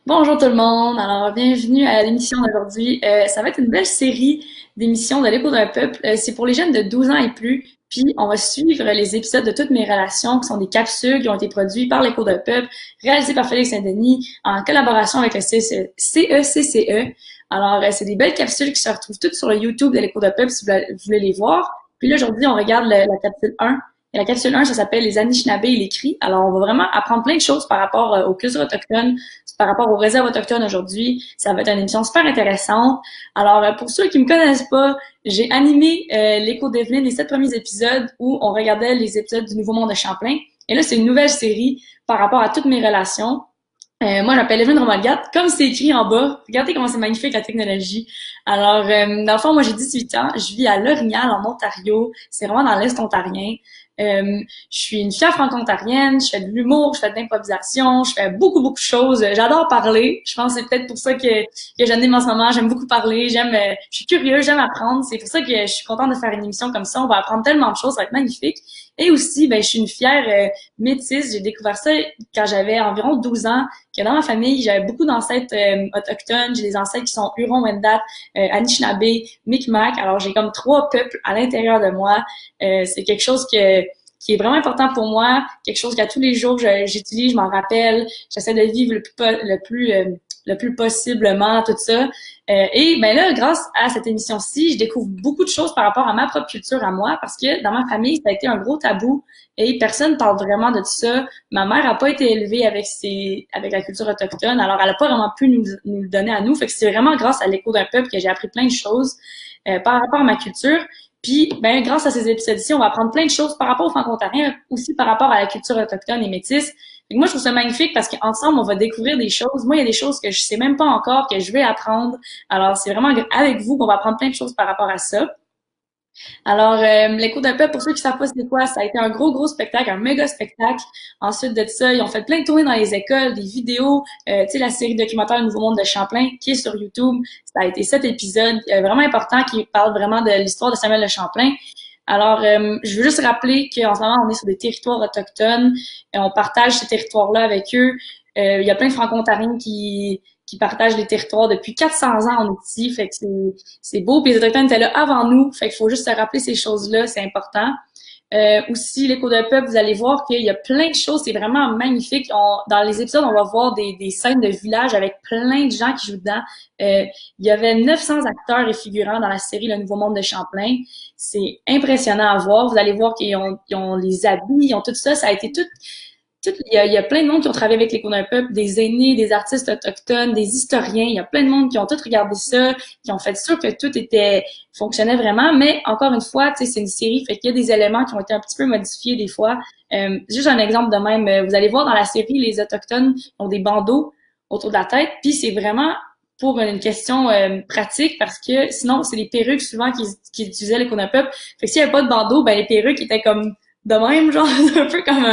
Bonjour tout le monde, alors bienvenue à l'émission d'aujourd'hui. Ça va être une belle série d'émissions de l'écho d'un peuple. C'est pour les jeunes de 12 ans et plus, puis on va suivre les épisodes de toutes mes relations, qui sont des capsules qui ont été produites par l'écho d'un peuple, réalisées par Félix Saint-Denis, en collaboration avec le CECCE. Alors, c'est des belles capsules qui se retrouvent toutes sur le YouTube de l'écho d'un peuple si vous voulez les voir. Puis là, aujourd'hui, on regarde la capsule 1. Et la capsule 1, ça s'appelle Les Anishinaabe et les cris. Alors, on va vraiment apprendre plein de choses par rapport aux cultures autochtones, par rapport aux réserves autochtones aujourd'hui. Ça va être une émission super intéressante. Alors, pour ceux qui me connaissent pas, j'ai animé l'écho d'Evelyne, les 7 premiers épisodes où on regardait les épisodes du Nouveau Monde de Champlain. Et là, c'est une nouvelle série par rapport à toutes mes relations. Moi, j'appelle Evelyne Romalgat, comme c'est écrit en bas. Regardez comment c'est magnifique la technologie. Alors, dans le fond, moi, j'ai 18 ans. Je vis à L'Orignal, en Ontario. C'est vraiment dans l'Est ontarien. Je suis une fière franco-ontarienne. Je fais de l'humour, je fais de l'improvisation, je fais beaucoup, beaucoup de choses. J'adore parler. Je pense que c'est peut-être pour ça que j'anime en ce moment. J'aime beaucoup parler. Je suis curieuse, j'aime apprendre. C'est pour ça que je suis contente de faire une émission comme ça. On va apprendre tellement de choses, ça va être magnifique. Et aussi, ben, je suis une fière métisse. J'ai découvert ça quand j'avais environ 12 ans, que dans ma famille, j'avais beaucoup d'ancêtres autochtones. J'ai des ancêtres qui sont Huron-Wendat, Anishinaabe, Mi'kmaq. Alors, j'ai comme 3 peuples à l'intérieur de moi. C'est quelque chose qui est vraiment important pour moi, quelque chose qu'à tous les jours j'utilise, je m'en rappelle, j'essaie de vivre le plus possiblement tout ça. Et ben là, grâce à cette émission-ci, je découvre beaucoup de choses par rapport à ma propre culture à moi, parce que dans ma famille, ça a été un gros tabou et personne parle vraiment de tout ça. Ma mère a pas été élevée avec la culture autochtone, alors elle a pas vraiment pu nous le donner à nous. Fait que c'est vraiment grâce à l'écho d'un peuple que j'ai appris plein de choses par rapport à ma culture. Puis, ben, grâce à ces épisodes-ci, on va apprendre plein de choses par rapport aux franco-ontariens, aussi par rapport à la culture autochtone et métisse. Fait que moi, je trouve ça magnifique parce qu'ensemble, on va découvrir des choses. Moi, il y a des choses que je sais même pas encore, que je vais apprendre. Alors, c'est vraiment avec vous qu'on va apprendre plein de choses par rapport à ça. Alors, l'écho d'un peuple, pour ceux qui savent pas c'est quoi, ça a été un gros, gros spectacle, un méga spectacle. Ensuite de ça, ils ont fait plein de tournées dans les écoles, des vidéos, tu sais, la série documentaire Le Nouveau Monde de Champlain, qui est sur YouTube. Ça a été 7 épisodes vraiment importants qui parlent vraiment de l'histoire de Samuel de Champlain. Alors, je veux juste rappeler qu'en ce moment, on est sur des territoires autochtones, et on partage ces territoires-là avec eux. Il y a plein de franco-ontariens qui partagent les territoires depuis 400 ans, on est ici, fait que c'est beau. Puis les Autochtones étaient là avant nous, fait qu'il faut juste se rappeler ces choses-là, c'est important. Aussi, l'écho d'un peuple, vous allez voir qu'il y a plein de choses, c'est vraiment magnifique. Dans les épisodes, on va voir des scènes de village avec plein de gens qui jouent dedans. Il y avait 900 acteurs et figurants dans la série Le Nouveau Monde de Champlain. C'est impressionnant à voir. Vous allez voir ils ont les habits, ils ont tout ça. Ça a été il y a plein de monde qui ont travaillé avec l'écho d'un peuple, des aînés, des artistes autochtones, des historiens. Il y a plein de monde qui ont tout regardé ça, qui ont fait sûr que fonctionnait vraiment. Mais encore une fois, tu sais, c'est une série, fait qu'il y a des éléments qui ont été un petit peu modifiés des fois. Juste un exemple de même, vous allez voir dans la série, les autochtones ont des bandeaux autour de la tête, puis c'est vraiment pour une question pratique parce que sinon c'est les perruques souvent qui utilisaient l'écho d'un peuple. Fait que s'il n'y avait pas de bandeau, ben les perruques étaient comme de même, genre un peu comme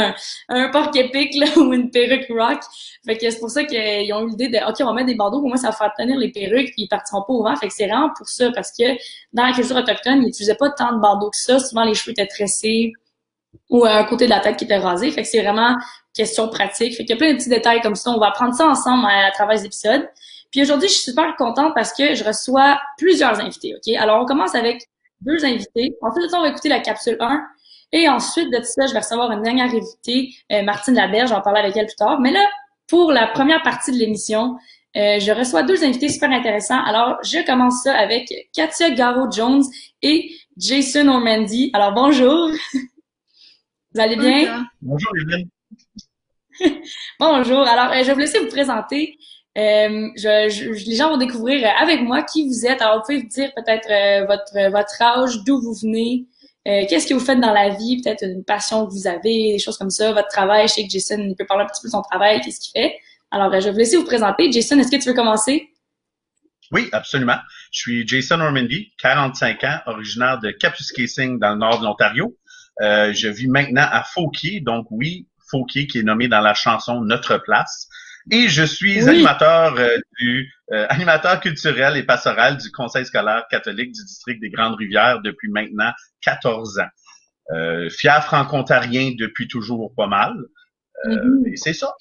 un porc épic là, ou une perruque rock. Fait que c'est pour ça qu'ils ont eu l'idée de OK, on va mettre des bandeaux, pour moi ça va faire tenir les perruques, puis ils partiront pas au vent. Fait que c'est vraiment pour ça, parce que dans la culture autochtone, ils n'utilisaient pas tant de bandeaux que ça. Souvent les cheveux étaient tressés ou un côté de la tête qui était rasé. Fait que c'est vraiment question pratique. Fait qu'il y a plein de petits détails comme ça. On va apprendre ça ensemble à travers les épisodes. Puis aujourd'hui, je suis super contente parce que je reçois plusieurs invités. OK? Alors, on commence avec 2 invités. Ensuite de ça, on va écouter la capsule 1. Et ensuite de tout ça, je vais recevoir une dernière invitée, Martine Laberge. Je vais en parler avec elle plus tard. Mais là, pour la première partie de l'émission, je reçois 2 invités super intéressants. Alors, je commence ça avec Katia Garreau-Jones et Jason Ormandy. Alors, bonjour. Vous allez bien? Bonjour. Bonjour, Lionel. Bonjour. Alors, je vais vous laisser vous présenter. Les gens vont découvrir avec moi qui vous êtes. Alors, vous pouvez vous dire peut-être votre âge, d'où vous venez, qu'est-ce que vous faites dans la vie, peut-être une passion que vous avez, des choses comme ça, votre travail. Je sais que Jason il peut parler un petit peu de son travail, qu'est-ce qu'il fait. Alors, je vais vous laisser vous présenter. Jason, est-ce que tu veux commencer? Oui, absolument. Je suis Jason Ormandy, 45 ans, originaire de Kapuskasing dans le nord de l'Ontario. Je vis maintenant à Fauquier, donc oui, Fauquier qui est nommé dans la chanson Notre Place. Et je suis Oui. animateur animateur culturel et pastoral du Conseil scolaire catholique du district des Grandes Rivières depuis maintenant 14 ans. Fier franco-ontarien depuis toujours pas mal. Et Mhm. c'est ça.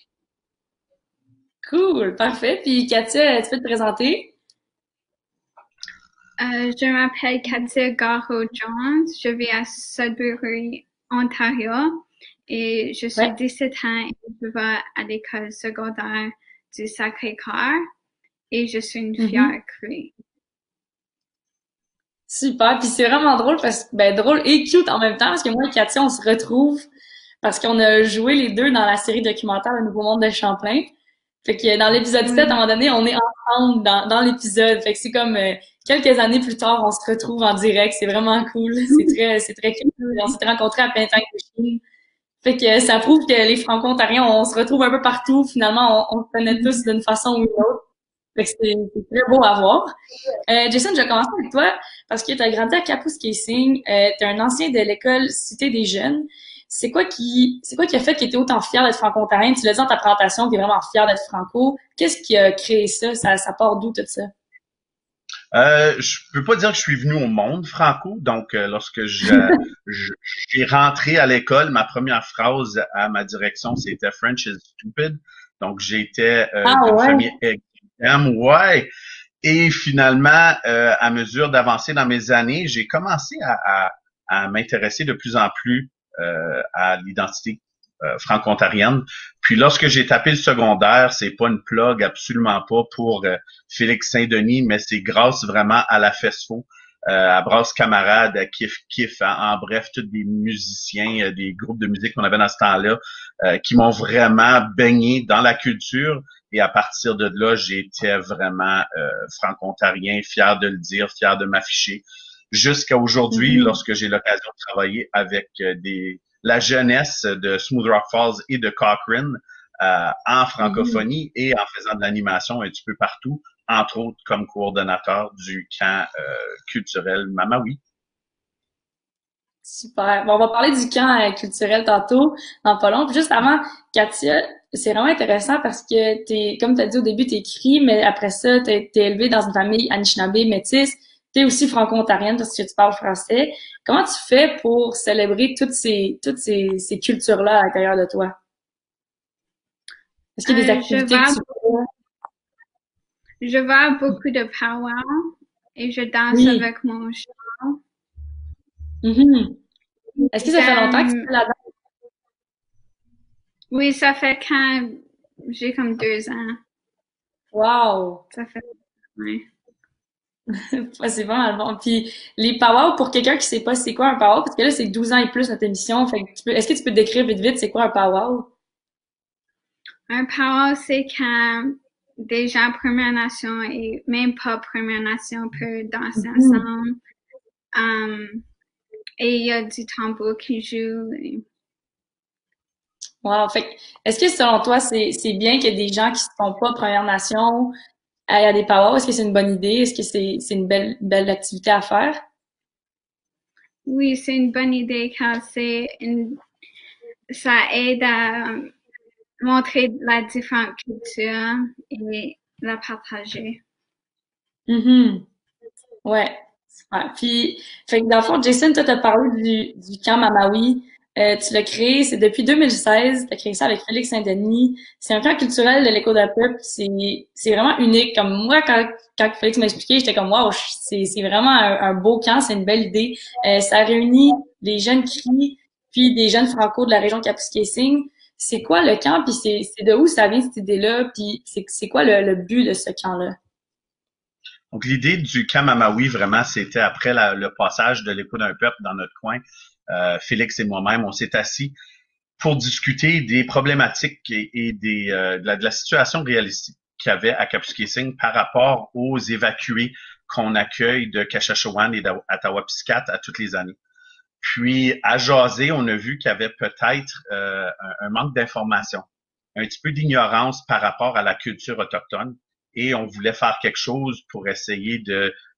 Cool, parfait. Puis Katia, tu peux te présenter? Je m'appelle Katia Garo-Jones. Je vis à Sudbury, Ontario, et je suis Ouais. 17 ans et je vais à l'école secondaire du Sacré-Cœur et je suis une Mhm. fière Cree. Super. Puis c'est vraiment drôle parce que, ben, drôle et cute en même temps parce que moi et Katia, on se retrouve parce qu'on a joué les deux dans la série documentaire Le Nouveau Monde de Champlain. Fait que dans l'épisode 7, à un Oui. moment donné, on est ensemble dans l'épisode. Fait que c'est comme quelques années plus tard, on se retrouve en direct. C'est vraiment cool. C'est très cool. On s'était rencontrés à Pentank de Chine. Fait que ça prouve que les Franco-Ontariens, on se retrouve un peu partout. Finalement, on se connaît tous d'une façon ou d'une autre. Fait que c'est très beau à voir. Jason, je vais commencer avec toi parce que tu as grandi à Kapuskasing. Tu es un ancien de l'école Cité des Jeunes. C'est quoi qui a fait que tu étais autant fier d'être franco-ontarien? Tu l'as dit dans ta présentation, tu es vraiment fier d'être franco. Qu'est-ce qui a créé ça? Ça part d'où tout ça? Je peux pas dire que je suis venu au monde franco. Donc, lorsque je- j'ai rentré à l'école, ma première phrase à ma direction, c'était French is stupid. Donc, j'étais Ah d'une ouais. famille extrême. Ouais. Et finalement, à mesure d'avancer dans mes années, j'ai commencé à m'intéresser de plus en plus à l'identité franco-ontarienne. Puis lorsque j'ai tapé le secondaire, c'est pas une plug, absolument pas pour Félix Saint-Denis, mais c'est grâce vraiment à la FESFO, à Brasse Camarade, à Kif Kif, en bref, tous des musiciens, des groupes de musique qu'on avait dans ce temps-là, qui m'ont vraiment baigné dans la culture. Et à partir de là, j'étais vraiment franco-ontarien, fier de le dire, fier de m'afficher. Jusqu'à aujourd'hui, Mhm. lorsque j'ai l'occasion de travailler avec la jeunesse de Smooth Rock Falls et de Cochrane en Mhm. francophonie et en faisant de l'animation un petit peu partout, entre autres comme coordonnateur du camp culturel Mamawi. Super. Bon, on va parler du camp culturel tantôt, dans pas long. Puis juste avant, Katia, c'est vraiment intéressant parce que comme tu as dit au début, t'es cri, mais après ça, t'es élevé dans une famille Anishinaabe métisse. T'es aussi franco-ontarienne parce que tu parles français. Comment tu fais pour célébrer ces cultures-là à l'intérieur de toi? Est-ce qu'il y a des Je activités que vais, tu fais? je vais à beaucoup de powwow et je danse Oui. avec mon chat. Mhm. Est-ce que ça fait longtemps que tu J'aime, fais la danse? oui, ça fait quand j'ai comme 2 ans. Wow! Ça fait, ouais. Ouais, c'est vraiment bon. Puis les power pour quelqu'un qui sait pas c'est quoi un power, parce que là c'est 12 ans et plus notre émission, fait que est-ce que tu peux te décrire vite vite c'est quoi un power? Un powwow, c'est quand des gens Première Nation et même pas Première Nation peuvent danser Mhm. ensemble. Um, et il y a du tambour qui joue. Wow. Fait que, est-ce que selon toi c'est bien que des gens qui ne sont pas Première Nation aillent à des powwows? Est-ce que c'est une bonne idée? Est-ce que c'est une belle activité à faire? Oui, c'est une bonne idée car ça aide à montrer la différente culture et la partager. Mhm. Ouais. Super. Puis, fait que dans le fond, Jason, toi, t'as parlé du camp Mamawi. Tu l'as créé, c'est depuis 2016. T'as créé ça avec Félix Saint-Denis. C'est un camp culturel de l'écho d'un peuple. C'est vraiment unique. Comme moi, quand Félix m'a expliqué, j'étais comme, wow, c'est vraiment un beau camp, c'est une belle idée. Ça réunit les jeunes Cris, puis des jeunes Franco de la région Kapuskasing. C'est quoi le camp, puis c'est de où ça vient cette idée-là, puis c'est quoi le but de ce camp-là? Donc, l'idée du camp Mamawi, vraiment, c'était après le passage de l'écho d'un peuple dans notre coin. Félix et moi-même, on s'est assis pour discuter des problématiques et de la situation réalistique qu'il y avait à Kapuskasing par rapport aux évacués qu'on accueille de Kashachewan et d'Attawapiskat à toutes les années. Puis, à jaser, on a vu qu'il y avait peut-être un manque d'information, un petit peu d'ignorance par rapport à la culture autochtone. Et on voulait faire quelque chose pour essayer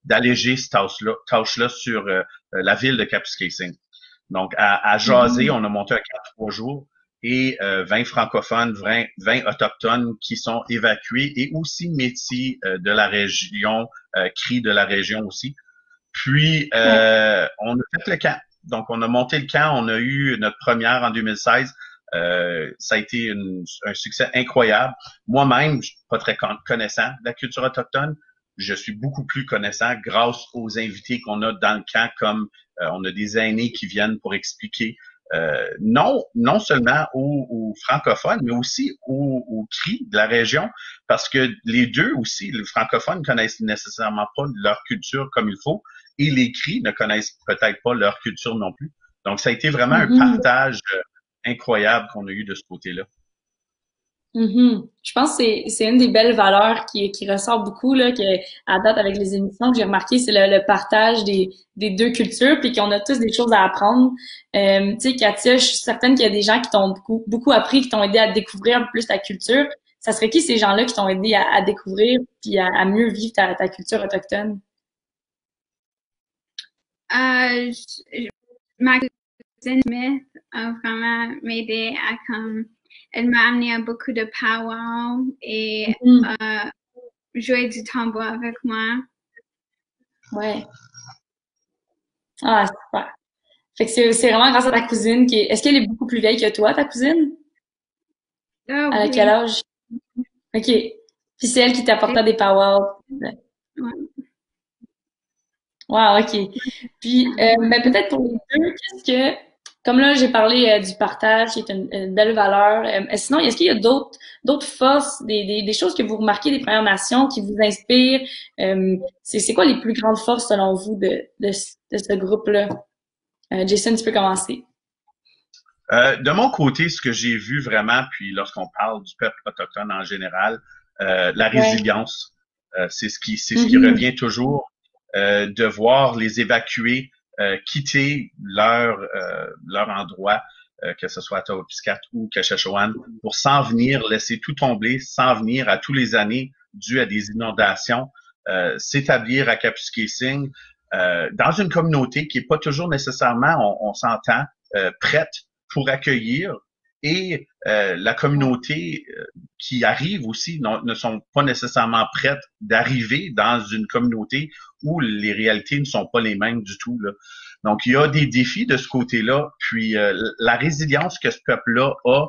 d'alléger cette tâche-là sur la ville de Kapuskasing. Donc, à jaser, Mhm. on a monté un camp de 3 jours et 20 francophones, 20 autochtones qui sont évacués et aussi métis de la région, cris de la région aussi. Puis, Ouais. on a fait le camp. Donc, on a monté le camp. On a eu notre première en 2016. Ça a été un succès incroyable. Moi-même, je suis pas très connaissant de la culture autochtone. Je suis beaucoup plus connaissant grâce aux invités qu'on a dans le camp, comme on a des aînés qui viennent pour expliquer non seulement aux francophones, mais aussi aux Cris de la région, parce que les deux aussi, les francophones connaissent nécessairement pas leur culture comme il faut, et les Cris ne connaissent peut-être pas leur culture non plus. Donc, ça a été vraiment un Mhm. partage incroyable qu'on a eu de ce côté-là. Mhm. Je pense que c'est une des belles valeurs qui ressort beaucoup là que à date avec les émissions que j'ai remarqué c'est le partage des deux cultures puis qu'on a tous des choses à apprendre. Tu sais Katia, je suis certaine qu'il y a des gens qui t'ont beaucoup appris, qui t'ont aidé à découvrir un peu plus ta culture. Ça serait qui ces gens-là qui t'ont aidé à découvrir puis à mieux vivre ta culture autochtone? Ma cousine Smith a vraiment m'aidé à comme elle m'a amené à beaucoup de powwow et Mhm. jouer du tambour avec moi. Ouais. Ah, super. Fait que c'est vraiment grâce à ta cousine est-ce qu'elle est beaucoup plus vieille que toi, ta cousine? Ah À quel oui, âge? OK. Puis c'est elle qui j'ai t'apportait des power. ouais. Wow, OK. Puis, ben, peut-être pour les deux, comme là, j'ai parlé du partage, qui est une belle valeur. Sinon, est-ce qu'il y a d'autres forces, des choses que vous remarquez des Premières Nations qui vous inspirent? C'est quoi les plus grandes forces selon vous de ce groupe-là? Jason, tu peux commencer. De mon côté, ce que j'ai vu vraiment, puis lorsqu'on parle du peuple autochtone en général, la Ouais. résilience, c'est ce qui Mhm. revient toujours, de voir les évacuer, quitter leur endroit, que ce soit à Tawapiscat ou Cachechouane, pour s'en venir, laisser tout tomber, s'en venir à tous les années dû à des inondations, s'établir à Kapuskasing, dans une communauté qui est pas toujours nécessairement, on s'entend, prête pour accueillir et la communauté qui arrive aussi ne sont pas nécessairement prêtes d'arriver dans une communauté où les réalités ne sont pas les mêmes du tout. Là. Donc, il y a des défis de ce côté-là. Puis, la résilience que ce peuple-là a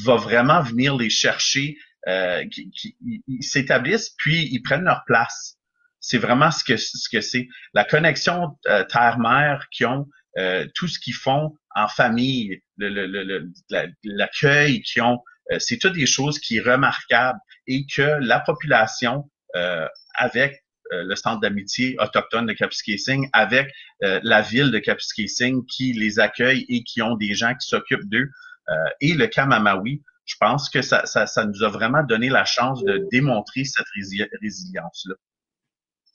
va vraiment venir les chercher, ils s'établissent, puis ils prennent leur place. C'est vraiment ce que c'est. La connexion terre-mère qu'ils ont, tout ce qu'ils font en famille, l'accueil qu'ils ont, c'est toutes des choses qui sont remarquables et que la population, avec le centre d'amitié autochtone de Kapuskasing, avec la ville de Kapuskasing qui les accueille et qui ont des gens qui s'occupent d'eux, et le Kamamawi, je pense que ça nous a vraiment donné la chance de démontrer cette résilience-là.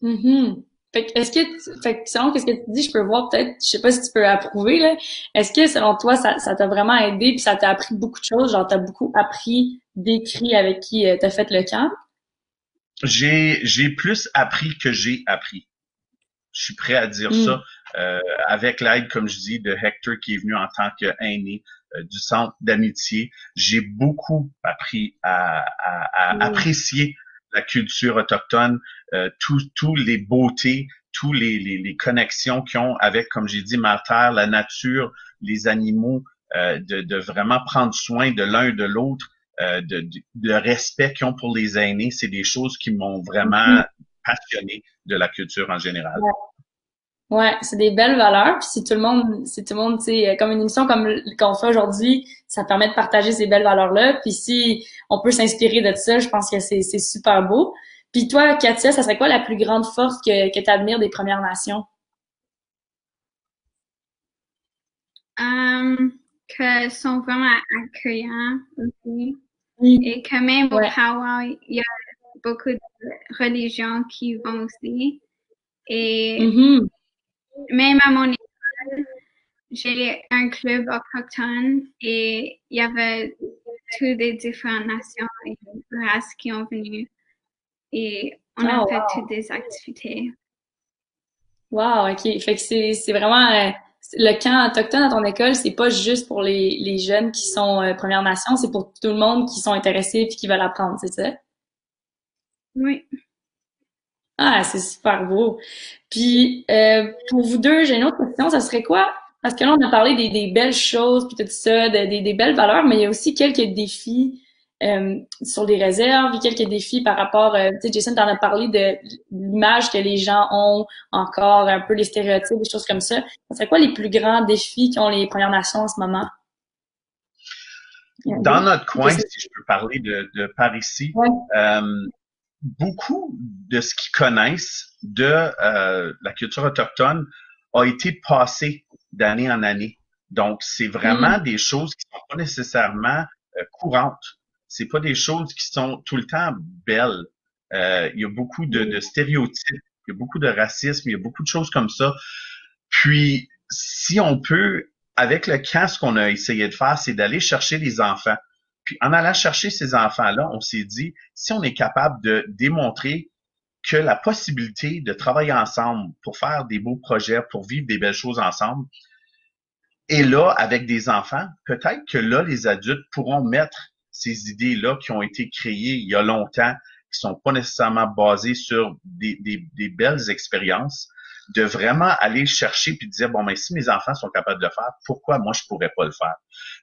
Mhm. Fait que selon ce que tu dis, je peux voir peut-être, je sais pas si tu peux approuver, là. Est-ce que selon toi, ça t'a vraiment aidé puis ça t'a appris beaucoup de choses, genre t'as beaucoup appris d'écrits avec qui t'as fait le camp? J'ai plus appris que j'ai appris. Je suis prêt à dire Hmm. ça. Avec l'aide, comme je dis, de Hector qui est venu en tant qu'aîné du centre d'amitié, j'ai beaucoup appris à Hmm. apprécier la culture autochtone, tous les beautés, tous les connexions qu'ils ont avec, comme j'ai dit, ma terre, la nature, les animaux, de vraiment prendre soin de l'un et de l'autre, le respect qu'ils ont pour les aînés, c'est des choses qui m'ont Mhm. vraiment passionné de la culture en général. Ouais, ouais, c'est des belles valeurs. Puis si tout le monde, tu sais, comme une émission comme qu'on fait aujourd'hui, ça permet de partager ces belles valeurs-là. Puis si on peut s'inspirer de ça, je pense que c'est super beau. Puis toi, Katia, ça serait quoi la plus grande force que tu admires des Premières Nations? Que sont vraiment accueillants aussi Oui. et que même au Ouais. powwow, il y a beaucoup de religions qui vont aussi. Et Mhm. même à mon école, j'ai un club autochtone et il y avait toutes des différentes nations et races qui ont venu et on a Oh, fait wow. toutes des activités. Wow, OK. Fait que c'est vraiment le camp autochtone à ton école, c'est pas juste pour les jeunes qui sont Premières Nations, c'est pour tout le monde qui sont intéressés puis qui veulent apprendre, c'est ça? Oui. Ah, c'est super beau. Puis pour vous deux, j'ai une autre question, ça serait quoi? Parce que là, on a parlé des belles choses, puis tout ça, des belles valeurs, mais il y a aussi quelques défis sur les réserves, quelques défis par rapport, tu sais, Jason, t'en as parlé de l'image que les gens ont encore, un peu les stéréotypes, des choses comme ça. Ça serait quoi les plus grands défis qu'ont les Premières Nations en ce moment? Dans notre coin, Qu'est-ce si je peux parler de par ici, ouais. beaucoup de ce qu'ils connaissent de la culture autochtone a été passé d'année en année. Donc, c'est vraiment Hmm. des choses qui sont pas nécessairement courantes. C'est pas des choses qui sont tout le temps belles. Il y a beaucoup de stéréotypes, il y a beaucoup de racisme, il y a beaucoup de choses comme ça. Puis, si on peut, avec le camp, ce qu'on a essayé de faire, c'est d'aller chercher les enfants. Puis, en allant chercher ces enfants-là, on s'est dit, si on est capable de démontrer que la possibilité de travailler ensemble pour faire des beaux projets, pour vivre des belles choses ensemble, est là avec des enfants, peut-être que là, les adultes pourront mettre ces idées-là qui ont été créées il y a longtemps, qui sont pas nécessairement basées sur des belles expériences, de vraiment aller chercher puis dire, bon, mais si mes enfants sont capables de le faire, pourquoi moi je pourrais pas le faire?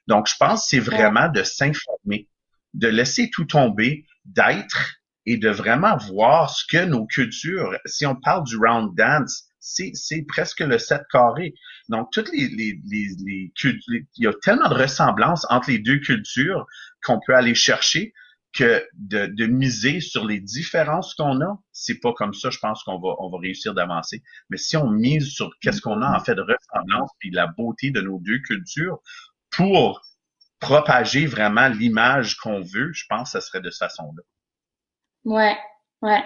Donc, je pense que c'est Ouais. vraiment de s'informer, de laisser tout tomber, d'être et de vraiment voir ce que nos cultures, si on parle du round dance, c'est presque le 7 carré. Donc, toutes il y a tellement de ressemblances entre les deux cultures qu'on peut aller chercher que de miser sur les différences qu'on a, c'est pas comme ça, je pense on va réussir d'avancer. Mais si on mise sur qu'est-ce qu'on a en fait de ressemblance puis la beauté de nos deux cultures pour propager vraiment l'image qu'on veut, je pense que ce serait de cette façon-là. Ouais, ouais.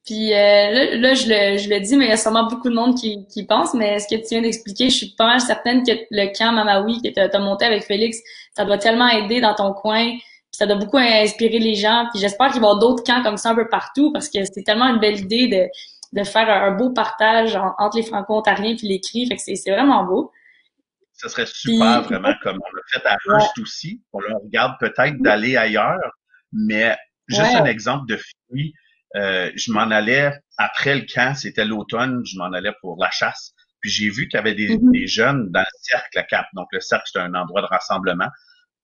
Puis là, je le dis, mais il y a sûrement beaucoup de monde qui pense, mais ce que tu viens d'expliquer, je suis pas mal certaine que le camp Mamawi que t'as monté avec Félix, ça doit tellement aider dans ton coin, puis ça doit beaucoup inspirer les gens, puis j'espère qu'il va y avoir d'autres camps comme ça un peu partout, parce que c'est tellement une belle idée de faire un beau partage entre les Franco-Ontariens puis les Cris, fait que c'est vraiment beau. Ce serait super, Puis vraiment, comme on l'a fait à ouais, Hearst aussi. On leur regarde peut-être d'aller ailleurs, mais juste un ouais. exemple de fruits. Je m'en allais, après le camp, c'était l'automne, je m'en allais pour la chasse. Puis j'ai vu qu'il y avait des Mhm. jeunes dans le cercle à Cap. Donc le cercle, c'est un endroit de rassemblement.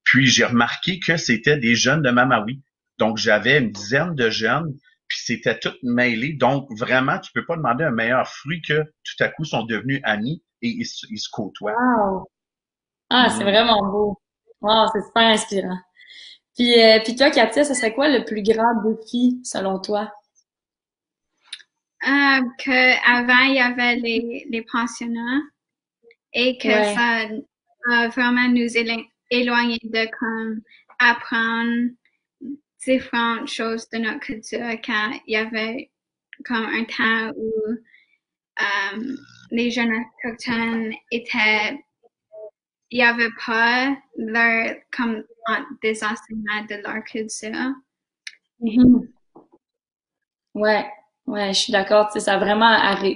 Puis j'ai remarqué que c'était des jeunes de Mamawi. Donc j'avais une dizaine de jeunes, puis c'était tout mêlé. Donc vraiment, tu peux pas demander un meilleur fruit que tout à coup sont devenus amis et ils se côtoient. Wow. Ah, c'est Mhm. vraiment beau. Wow, c'est super inspirant. Puis toi, Katia, ce serait quoi le plus grand défi selon toi? Que avant il y avait les pensionnats et que Ouais. ça a vraiment nous éloigné de comme apprendre différentes choses de notre culture quand il y avait comme un temps où les jeunes autochtones étaient, il n'y avait pas leur, comme des enseignements de leur culture. Mhm. Ouais, ouais, je suis d'accord. Tu sais, ça a vraiment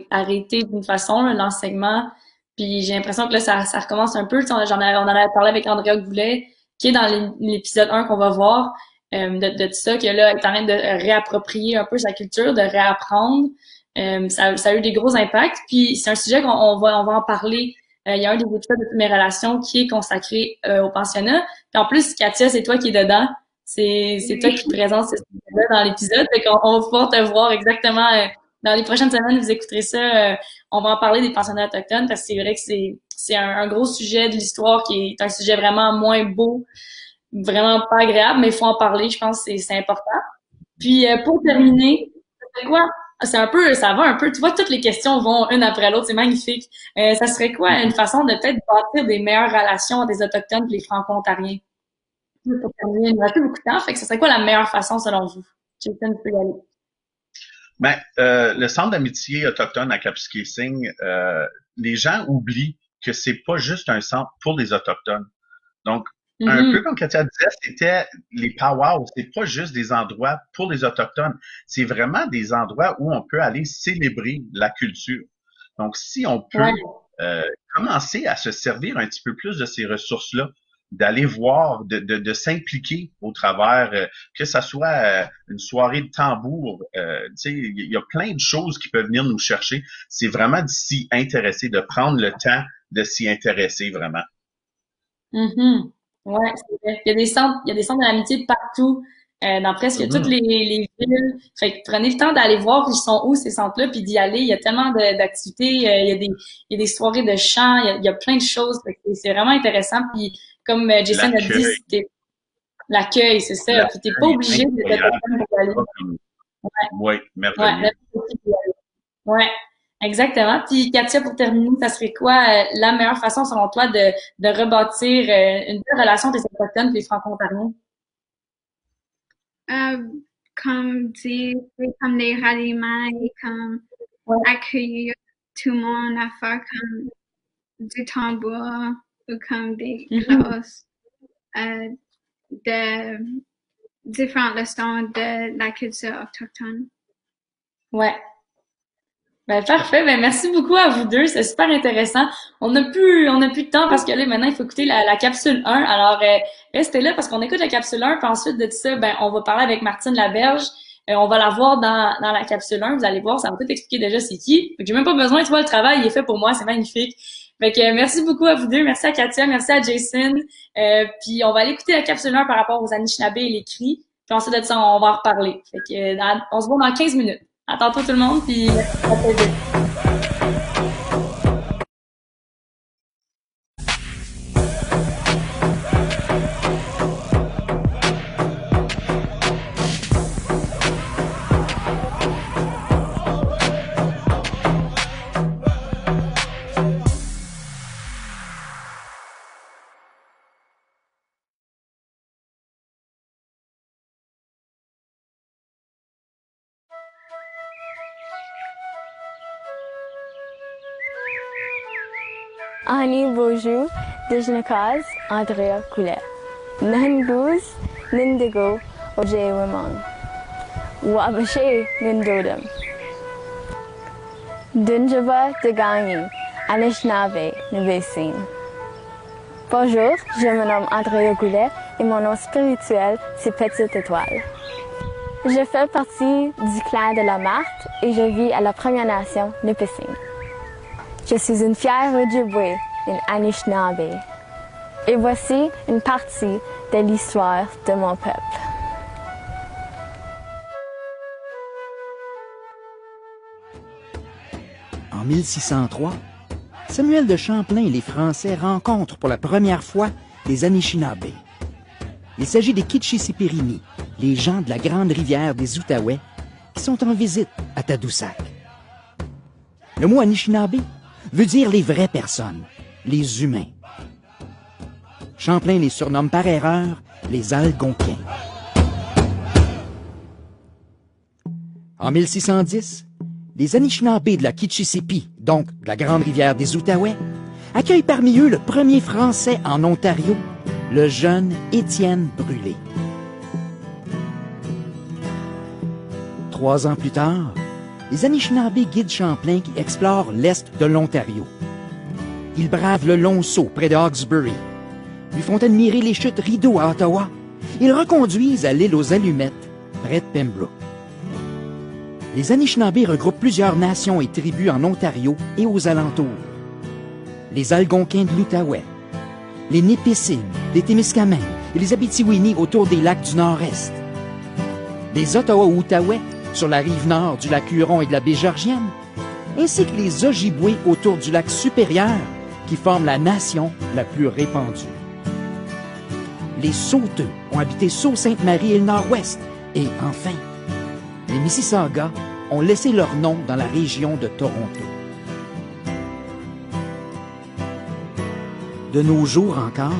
arrêté d'une façon là, l'enseignement. Puis j'ai l'impression que là, ça recommence un peu. Tu sais, on en avait parlé avec Andrea Goulet, qui est dans l'épisode 1 qu'on va voir, de tout ça, que là, elle est en train de réapproprier un peu sa culture, de réapprendre. Ça a eu des gros impacts. Puis c'est un sujet on va en parler. Il y a un des épisodes de toutes mes relations qui est consacré au pensionnat. Puis en plus, Katia, c'est toi qui es dedans. C'est toi Oui. qui présente ce sujet-là dans l'épisode. Fait qu'on on va pouvoir te voir exactement dans les prochaines semaines, vous écouterez ça. On va en parler des pensionnats autochtones parce que c'est vrai que c'est un gros sujet de l'histoire qui est un sujet vraiment moins beau, vraiment pas agréable, mais il faut en parler. Je pense que c'est important. Puis pour terminer, c'est quoi? C'est un peu, ça va un peu. Tu vois, toutes les questions vont une après l'autre. C'est magnifique. Ça serait quoi une façon de peut-être bâtir des meilleures relations entre les autochtones et les franco-ontariens? Pour terminer, il nous reste plus beaucoup de temps. Fait que ce serait quoi la meilleure façon selon vous? Jason, tu peux y aller. Ben, le centre d'amitié autochtone à Kapuskasing, les gens oublient que c'est pas juste un centre pour les autochtones. Donc, un peu Mhm. comme Katia disait, c'était les powwows, c'est pas juste des endroits pour les autochtones, c'est vraiment des endroits où on peut aller célébrer la culture. Donc, si on Ouais. peut euh, commencer à se servir un petit peu plus de ces ressources-là, d'aller voir, de s'impliquer au travers, que ça soit une soirée de tambour, tu sais, il y a plein de choses qui peuvent venir nous chercher. C'est vraiment de s'y intéresser, de prendre le temps de s'y intéresser vraiment. Mhm. Ouais, c'est vrai. Il y a des centres de l'amitié partout, dans presque toutes Mhm. les villes. Fait que prenez le temps d'aller voir ils sont où ces centres-là, puis d'y aller. Il y a tellement d'activités, il y a des soirées de chant, il y a plein de choses. Fait que c'est vraiment intéressant. Puis comme Jason a dit, L'accueil, l'accueil, c'est ça. Puis t'es pas l'accueil est obligé d'être incroyable. autochtone pour y C'est aller. pas comme, Ouais, ouais, ouais, merveilleux. n'importe qui peut y aller. Ouais, exactement. Puis Katia, pour terminer, ça serait quoi la meilleure façon selon toi de rebâtir une belle relation entre les Autochtones et les Franco-Ontariens? Euh, Comme dire, c'est comme des ralliements et comme Ouais. accueillir tout le monde à faire comme du tambour ou comme des Mhm. classes euh, de différentes leçons de la culture autochtone. Ouais. Ben, parfait. Ben, merci beaucoup à vous deux. C'est super intéressant. On a plus de temps parce que là, maintenant, il faut écouter la capsule 1. Alors, restez là parce qu'on écoute la capsule 1. Puis ensuite de ça, ben, on va parler avec Martine Laberge. On va la voir dans la capsule 1. Vous allez voir, ça va tout expliquer déjà c'est qui. Fait que j'ai même pas besoin. Tu vois, le travail, il est fait pour moi. C'est magnifique. Fait que, merci beaucoup à vous deux. Merci à Katia. Merci à Jason. Puis, on va aller écouter la capsule 1 par rapport aux Anishinaabe et les cris. Puis ensuite de ça, on va en reparler. Fait que, on se voit dans 15 minutes. À tantôt tout le monde, puis à très vite. Ani Boju, Dijnakas, Andrea Coulet. Nanduz, Nindigo, Oje Wimong. Wabashe, Nindodem. Dunjaba Deganyi, Anishinaabe, Nvesin. Bonjour, je me nomme Andrea Goulet et mon nom spirituel c'est Petite Étoile. Je fais partie du clan de la Marthe et je vis à la Première Nation Nipissing. Je suis une fière Ojibwe, une Anishinaabe. Et voici une partie de l'histoire de mon peuple. En 1603, Samuel de Champlain et les Français rencontrent pour la première fois les Anishinaabe. Il s'agit des Kitchissipérini, les gens de la grande rivière des Outaouais, qui sont en visite à Tadoussac. Le mot Anishinaabe veut dire les vraies personnes, les humains. Champlain les surnomme par erreur les Algonquiens. En 1610, les Anishinaabe de la Kitchissippi, donc de la grande rivière des Outaouais, accueillent parmi eux le premier Français en Ontario, le jeune Étienne Brûlé. 3 ans plus tard, les Anishinaabe guident Champlain qui explore l'est de l'Ontario. Ils bravent le Long Saut près de Hawkesbury, lui font admirer les chutes Rideau à Ottawa. Ils reconduisent à l'île aux Allumettes, près de Pembroke. Les Anishinaabe regroupent plusieurs nations et tribus en Ontario et aux alentours. Les Algonquins de l'Outaouais, les Nipissing, les Témiscamingues et les Abitiwini autour des lacs du Nord-Est. Les Ottawa-Outaouais sur la rive nord du lac Huron et de la baie Georgienne, ainsi que les Ojibwés autour du lac supérieur qui forment la nation la plus répandue. Les Sauteux ont habité Sault-Sainte-Marie et le Nord-Ouest. Et enfin, les Mississaugas ont laissé leur nom dans la région de Toronto. De nos jours encore,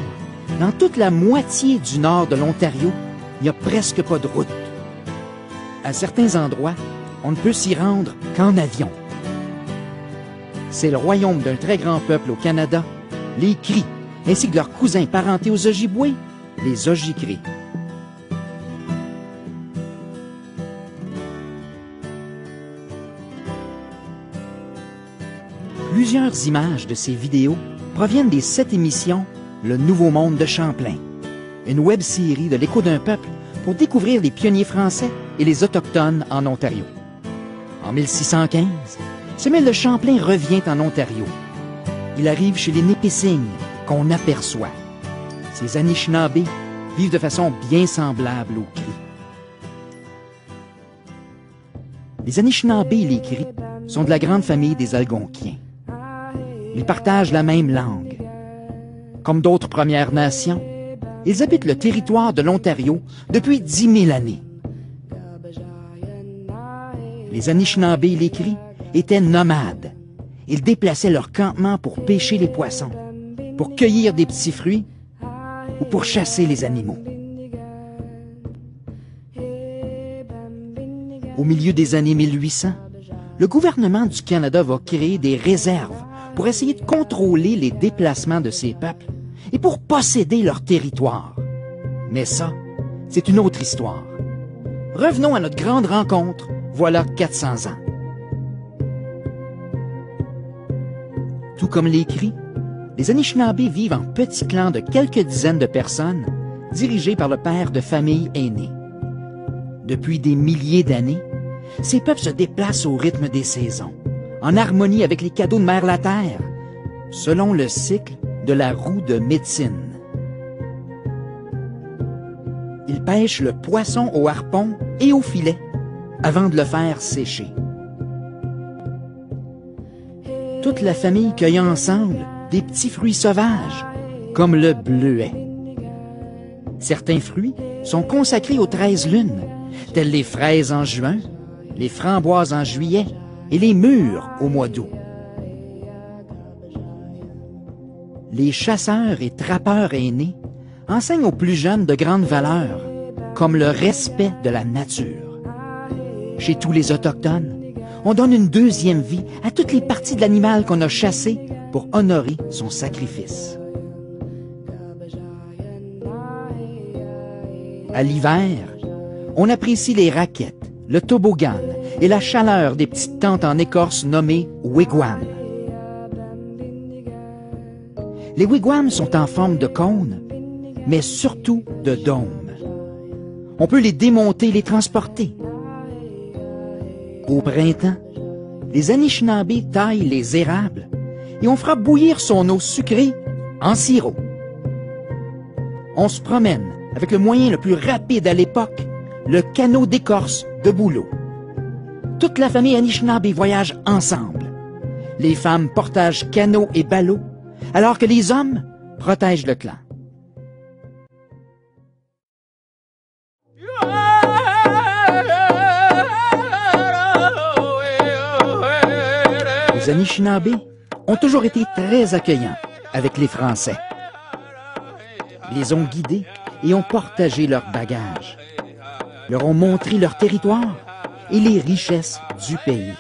dans toute la moitié du nord de l'Ontario, il n'y a presque pas de route. À certains endroits, on ne peut s'y rendre qu'en avion. C'est le royaume d'un très grand peuple au Canada, les Cris, ainsi que leurs cousins parentés aux Ojibwés, les Ojikri. Plusieurs images de ces vidéos proviennent des 7 émissions Le Nouveau Monde de Champlain, une web-série de l'Écho d'un peuple pour découvrir les pionniers français et les Autochtones en Ontario. En 1615, Samuel de Champlain revient en Ontario. il arrive chez les Nipissing, qu'on aperçoit. Ces Anishinaabe vivent de façon bien semblable aux Cris. Les Anishinaabe et les Cris sont de la grande famille des Algonquiens. Ils partagent la même langue. Comme d'autres Premières Nations, ils habitent le territoire de l'Ontario depuis 10 000 années. Les Anishinaabe et les Cris étaient nomades. Ils déplaçaient leur campement pour pêcher les poissons, pour cueillir des petits fruits ou pour chasser les animaux. Au milieu des années 1800, le gouvernement du Canada va créer des réserves pour essayer de contrôler les déplacements de ces peuples et pour posséder leur territoire. Mais ça, c'est une autre histoire. Revenons à notre grande rencontre, voilà 400 ans. Tout comme les Cris, les Anishinaabe vivent en petits clans de quelques dizaines de personnes, dirigés par le père de famille aîné. Depuis des milliers d'années, ces peuples se déplacent au rythme des saisons, en harmonie avec les cadeaux de Mère la Terre, selon le cycle de la roue de médecine. Ils pêchent le poisson au harpon et au filet, avant de le faire sécher. Toute la famille cueille ensemble des petits fruits sauvages, comme le bleuet. Certains fruits sont consacrés aux 13 lunes, tels les fraises en juin, les framboises en juillet et les mûres au mois d'août. Les chasseurs et trappeurs aînés enseignent aux plus jeunes de grandes valeurs, comme le respect de la nature. Chez tous les Autochtones, on donne une deuxième vie à toutes les parties de l'animal qu'on a chassé pour honorer son sacrifice. À l'hiver, on apprécie les raquettes, le toboggan et la chaleur des petites tentes en écorce nommées wigwams. Les wigwams sont en forme de cône, mais surtout de dôme. On peut les démonter et les transporter. Au printemps, les Anishinaabe taillent les érables et on fera bouillir son eau sucrée en sirop. On se promène avec le moyen le plus rapide à l'époque, le canot d'écorce de bouleau. Toute la famille Anishinaabe voyage ensemble. Les femmes portagent canot et ballot, alors que les hommes protègent le clan. Les Anishinaabe ont toujours été très accueillants avec les Français. Ils les ont guidés et ont partagé leurs bagages, leur ont montré leur territoire et les richesses du pays.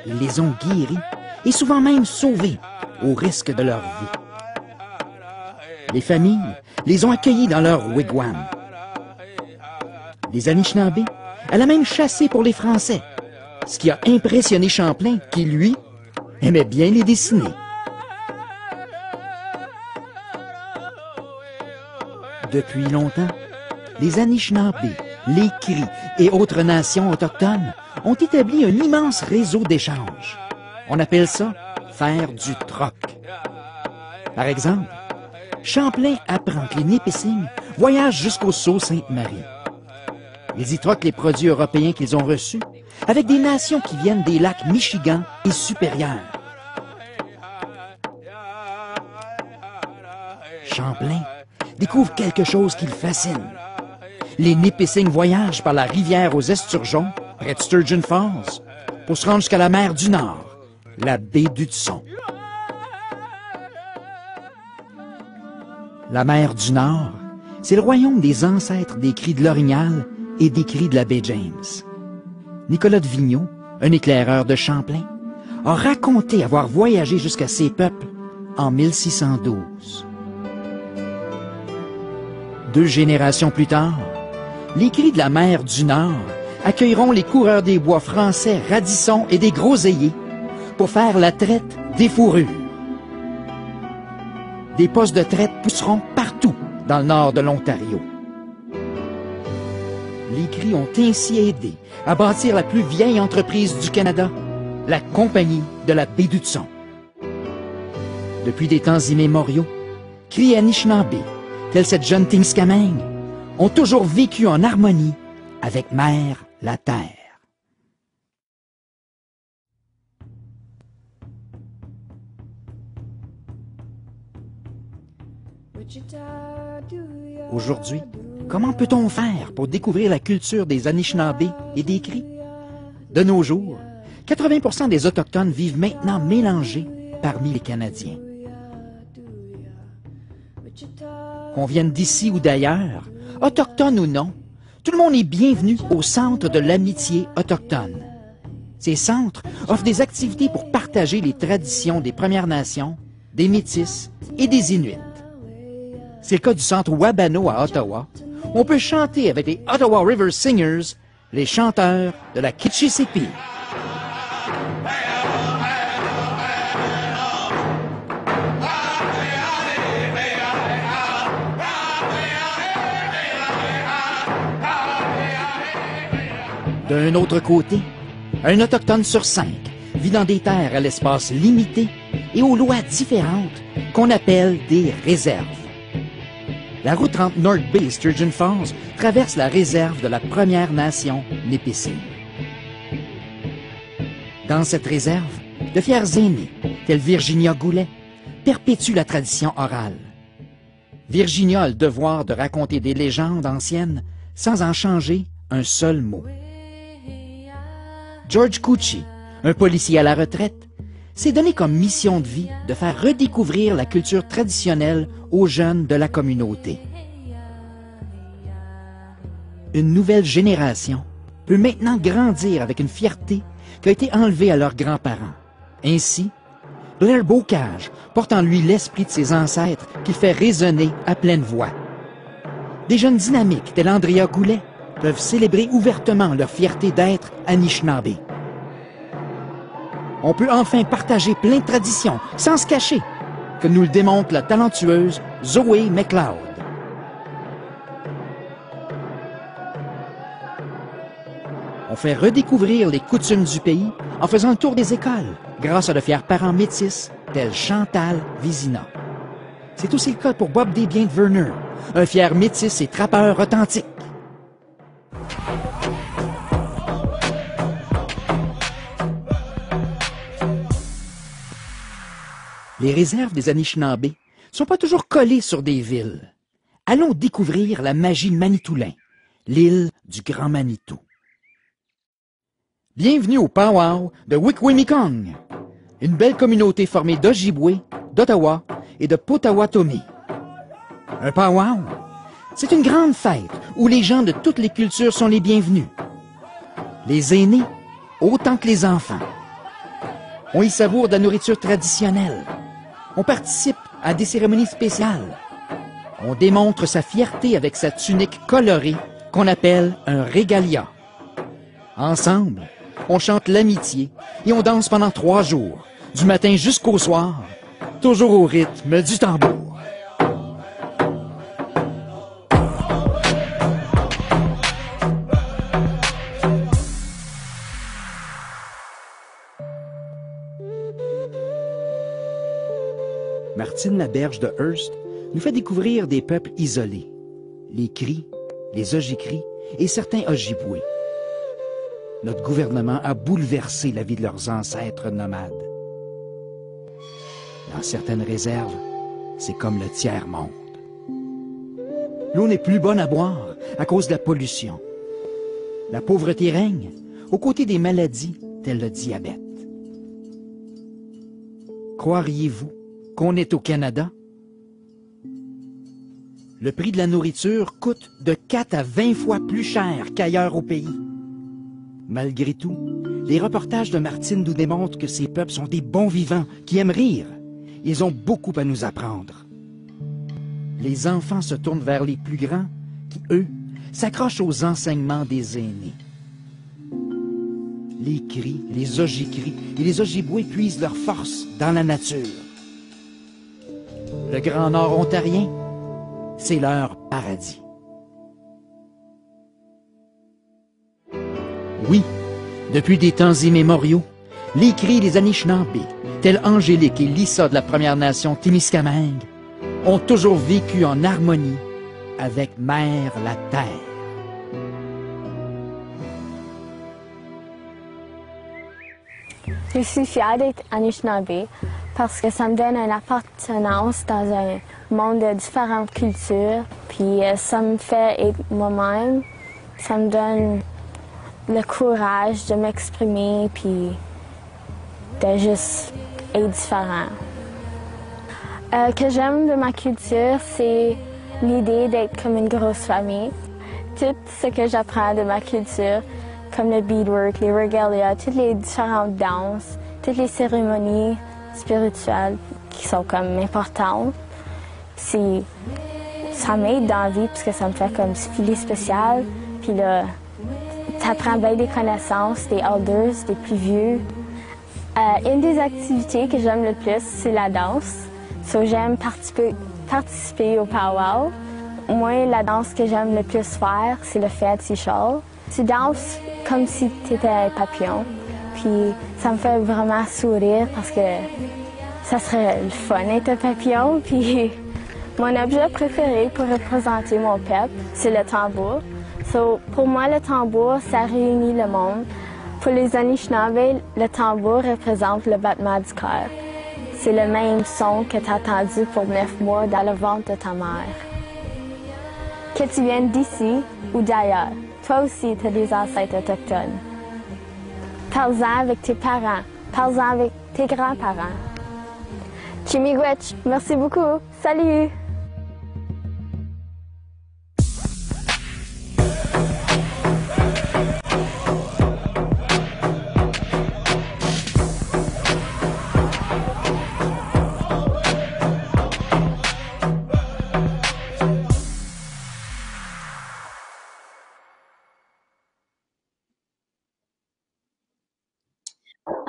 Ils les ont guéris et souvent même sauvés au risque de leur vie. Les familles les ont accueillis dans leur wigwam. Les Anishinaabe allaient même chasser pour les Français, ce qui a impressionné Champlain qui, lui, aimait bien les dessiner. Depuis longtemps, les Anishinaabe, les Cris et autres nations autochtones ont établi un immense réseau d'échanges. On appelle ça faire du troc. Par exemple, Champlain apprend que les Nipissing voyagent jusqu'au Sault Sainte-Marie. Ils y troquent les produits européens qu'ils ont reçus avec des nations qui viennent des lacs Michigan et Supérieur. Champlain découvre quelque chose qui le fascine. Les Nipissing voyagent par la rivière aux Esturgeons, près de Sturgeon Falls, pour se rendre jusqu'à la mer du Nord, la baie d'Hudson. La mer du Nord, c'est le royaume des ancêtres des Cris de l'Orignal et des Cris de la baie James. Nicolas de Vigneault, un éclaireur de Champlain, a raconté avoir voyagé jusqu'à ces peuples en 1612. 2 générations plus tard, les Cris de la mer du Nord accueilleront les coureurs des bois français Radisson et des Groseilliers pour faire la traite des fourrures. Des postes de traite pousseront partout dans le nord de l'Ontario. Les Cris ont ainsi aidé à bâtir la plus vieille entreprise du Canada, la Compagnie de la baie d'Hudson. depuis des temps immémoriaux, Cris Anishinaabe, telle cette jeune Témiscamingue, ont toujours vécu en harmonie avec Mère la Terre. Aujourd'hui, comment peut-on faire pour découvrir la culture des Anishinaabe et des Cris? De nos jours, 80% des Autochtones vivent maintenant mélangés parmi les Canadiens. Qu'on vienne d'ici ou d'ailleurs, autochtone ou non, tout le monde est bienvenu au Centre de l'amitié autochtone. Ces centres offrent des activités pour partager les traditions des Premières Nations, des Métis et des Inuits. C'est le cas du centre Wabano à Ottawa, où on peut chanter avec les Ottawa River Singers, les chanteurs de la Kitchissippi. D'un autre côté, un Autochtone sur 5 vit dans des terres à l'espace limité et aux lois différentes qu'on appelle des réserves. La route 30 North Bay Sturgeon Falls traverse la réserve de la Première Nation Nipissing. Dans cette réserve, de fiers aînés, tels Virginia Goulet, perpétuent la tradition orale. Virginia a le devoir de raconter des légendes anciennes sans en changer un seul mot. George Cucci, un policier à la retraite, s'est donné comme mission de vie de faire redécouvrir la culture traditionnelle aux jeunes de la communauté. Une nouvelle génération peut maintenant grandir avec une fierté qui a été enlevée à leurs grands-parents. Ainsi, Blair Bocage porte en lui l'esprit de ses ancêtres qu'il fait résonner à pleine voix. Des jeunes dynamiques tels Andrea Goulet peuvent célébrer ouvertement leur fierté d'être Anishinaabe. On peut enfin partager plein de traditions sans se cacher, comme nous le démontre la talentueuse Zoé McLeod. On fait redécouvrir les coutumes du pays en faisant le tour des écoles, grâce à de fiers parents métis tels Chantal Vizina. C'est aussi le cas pour Bob Desbiens de Verner, un fier métis et trappeur authentique. Les réserves des Anishinaabe ne sont pas toujours collées sur des villes. Allons découvrir la magie de Manitoulin, l'île du Grand Manitou. Bienvenue au Powwow de Wikwemikong, une belle communauté formée d'Ojibwés, d'Ottawa et de Potawatomi. Un powwow, c'est une grande fête où les gens de toutes les cultures sont les bienvenus. Les aînés, autant que les enfants. On y savoure de la nourriture traditionnelle. On participe à des cérémonies spéciales. On démontre sa fierté avec sa tunique colorée qu'on appelle un régalia. Ensemble, on chante l'amitié et on danse pendant 3 jours, du matin jusqu'au soir, toujours au rythme du tambour. Martine Laberge de Hearst nous fait découvrir des peuples isolés, les Cris, les Ojibwés et certains Ojibwés. Notre gouvernement a bouleversé la vie de leurs ancêtres nomades. Dans certaines réserves, c'est comme le tiers-monde. L'eau n'est plus bonne à boire à cause de la pollution. La pauvreté règne aux côtés des maladies telles le diabète. Croiriez-vous qu'on est au Canada? Le prix de la nourriture coûte de 4 à 20 fois plus cher qu'ailleurs au pays. Malgré tout, les reportages de Martine nous démontrent que ces peuples sont des bons vivants qui aiment rire. Ils ont beaucoup à nous apprendre. Les enfants se tournent vers les plus grands qui, eux, s'accrochent aux enseignements des aînés. Les Cris, les Ojibwés et les Ojibwés puisent leur force dans la nature. Le Grand Nord ontarien, c'est leur paradis. Oui, depuis des temps immémoriaux, Les cris des Anishinaabe, tels Angélique et Lisa de la Première Nation Témiscamingue, ont toujours vécu en harmonie avec Mère la Terre. Je suis fière d'être Anishinaabe parce que ça me donne une appartenance dans un monde de différentes cultures. Puis ça me fait être moi-même. Ça me donne le courage de m'exprimer puis de juste être différent. Que j'aime de ma culture, c'est l'idée d'être comme une grosse famille. Tout ce que j'apprends de ma culture, comme le beadwork, les regalia, toutes les différentes danses, toutes les cérémonies spirituelles qui sont comme importantes. Ça m'aide dans la vie parce que ça me fait comme filer spécial. Puis là, t'apprends bien des connaissances des elders, des plus vieux. Une des activités que j'aime le plus, c'est la danse. So, j'aime participer au powwow. Moi, la danse que j'aime le plus faire, c'est le fancy shawl. Tu danses comme si tu étais un papillon. Puis ça me fait vraiment sourire parce que ça serait le fun d'être un papillon. Puis mon objet préféré pour représenter mon peuple, c'est le tambour. So, pour moi, le tambour, ça réunit le monde. Pour les Anishinaabe, le tambour représente le battement du cœur. C'est le même son que tu as entendu pour 9 mois dans le ventre de ta mère. Que tu viennes d'ici ou d'ailleurs, toi aussi, tu as des ancêtres autochtones. Parle-en avec tes parents, parle-en avec tes grands-parents. Chimigwech, merci beaucoup. Salut!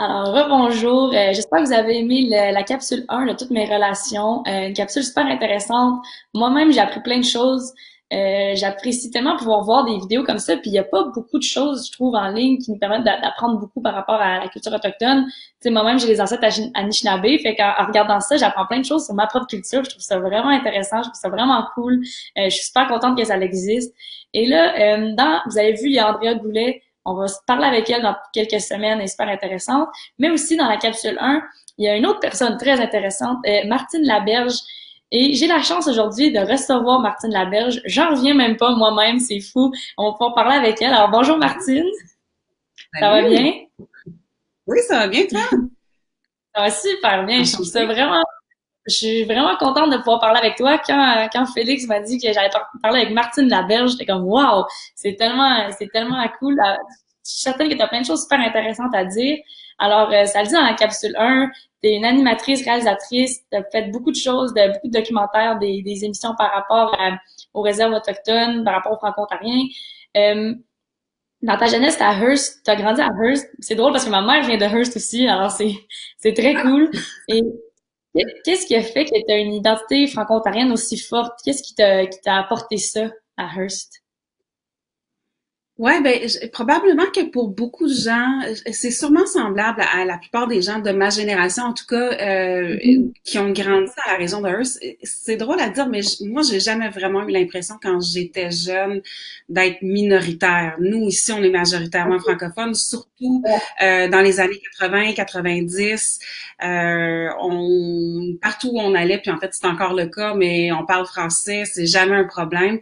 Alors, rebonjour. J'espère que vous avez aimé la capsule 1 de toutes mes relations. Une capsule super intéressante. Moi-même, j'ai appris plein de choses. J'apprécie tellement pouvoir voir des vidéos comme ça. Puis, il n'y a pas beaucoup de choses, je trouve, en ligne qui nous permettent d'apprendre beaucoup par rapport à la culture autochtone. Tu sais, moi-même, j'ai des ancêtres Anishinaabe. Fait qu'en regardant ça, j'apprends plein de choses sur ma propre culture. Je trouve ça vraiment intéressant. Je trouve ça vraiment cool. Je suis super contente que ça existe. Et là, vous avez vu, il y a Andrea Goulet. On va se parler avec elle dans quelques semaines, elle est super intéressante. Mais aussi, dans la capsule 1, il y a une autre personne très intéressante, Martine Laberge. Et j'ai la chance aujourd'hui de recevoir Martine Laberge. J'en reviens même pas moi-même, c'est fou. On va pouvoir parler avec elle. Alors, bonjour Martine. Salut. Ça va bien? Oui, ça va bien, toi? Ça va super bien. Je suis vraiment contente de pouvoir parler avec toi. Quand Félix m'a dit que j'allais parler avec Martine Laberge, j'étais comme wow, c'est tellement cool. Je suis certaine que tu as plein de choses super intéressantes à dire. Alors, ça le dit dans la capsule 1, tu es une animatrice, réalisatrice, tu as fait beaucoup de choses, beaucoup de documentaires, des émissions par rapport aux réserves autochtones, par rapport aux Franco-Ontariens. Dans ta jeunesse, t'es à Hearst, tu as grandi à Hearst. C'est drôle parce que ma mère vient de Hearst aussi, alors c'est très cool. Et qu'est-ce qui a fait que tu as une identité franco-ontarienne aussi forte? Qu'est-ce qui t'a apporté ça à Hearst? Ouais, probablement que pour beaucoup de gens, c'est sûrement semblable à la plupart des gens de ma génération, en tout cas, qui ont grandi dans la région de Hearst. C'est drôle à dire, mais moi, j'ai jamais vraiment eu l'impression quand j'étais jeune d'être minoritaire. Nous, ici, on est majoritairement francophones, surtout dans les années 80, 90. Partout où on allait, puis en fait, c'est encore le cas, mais on parle français, c'est jamais un problème.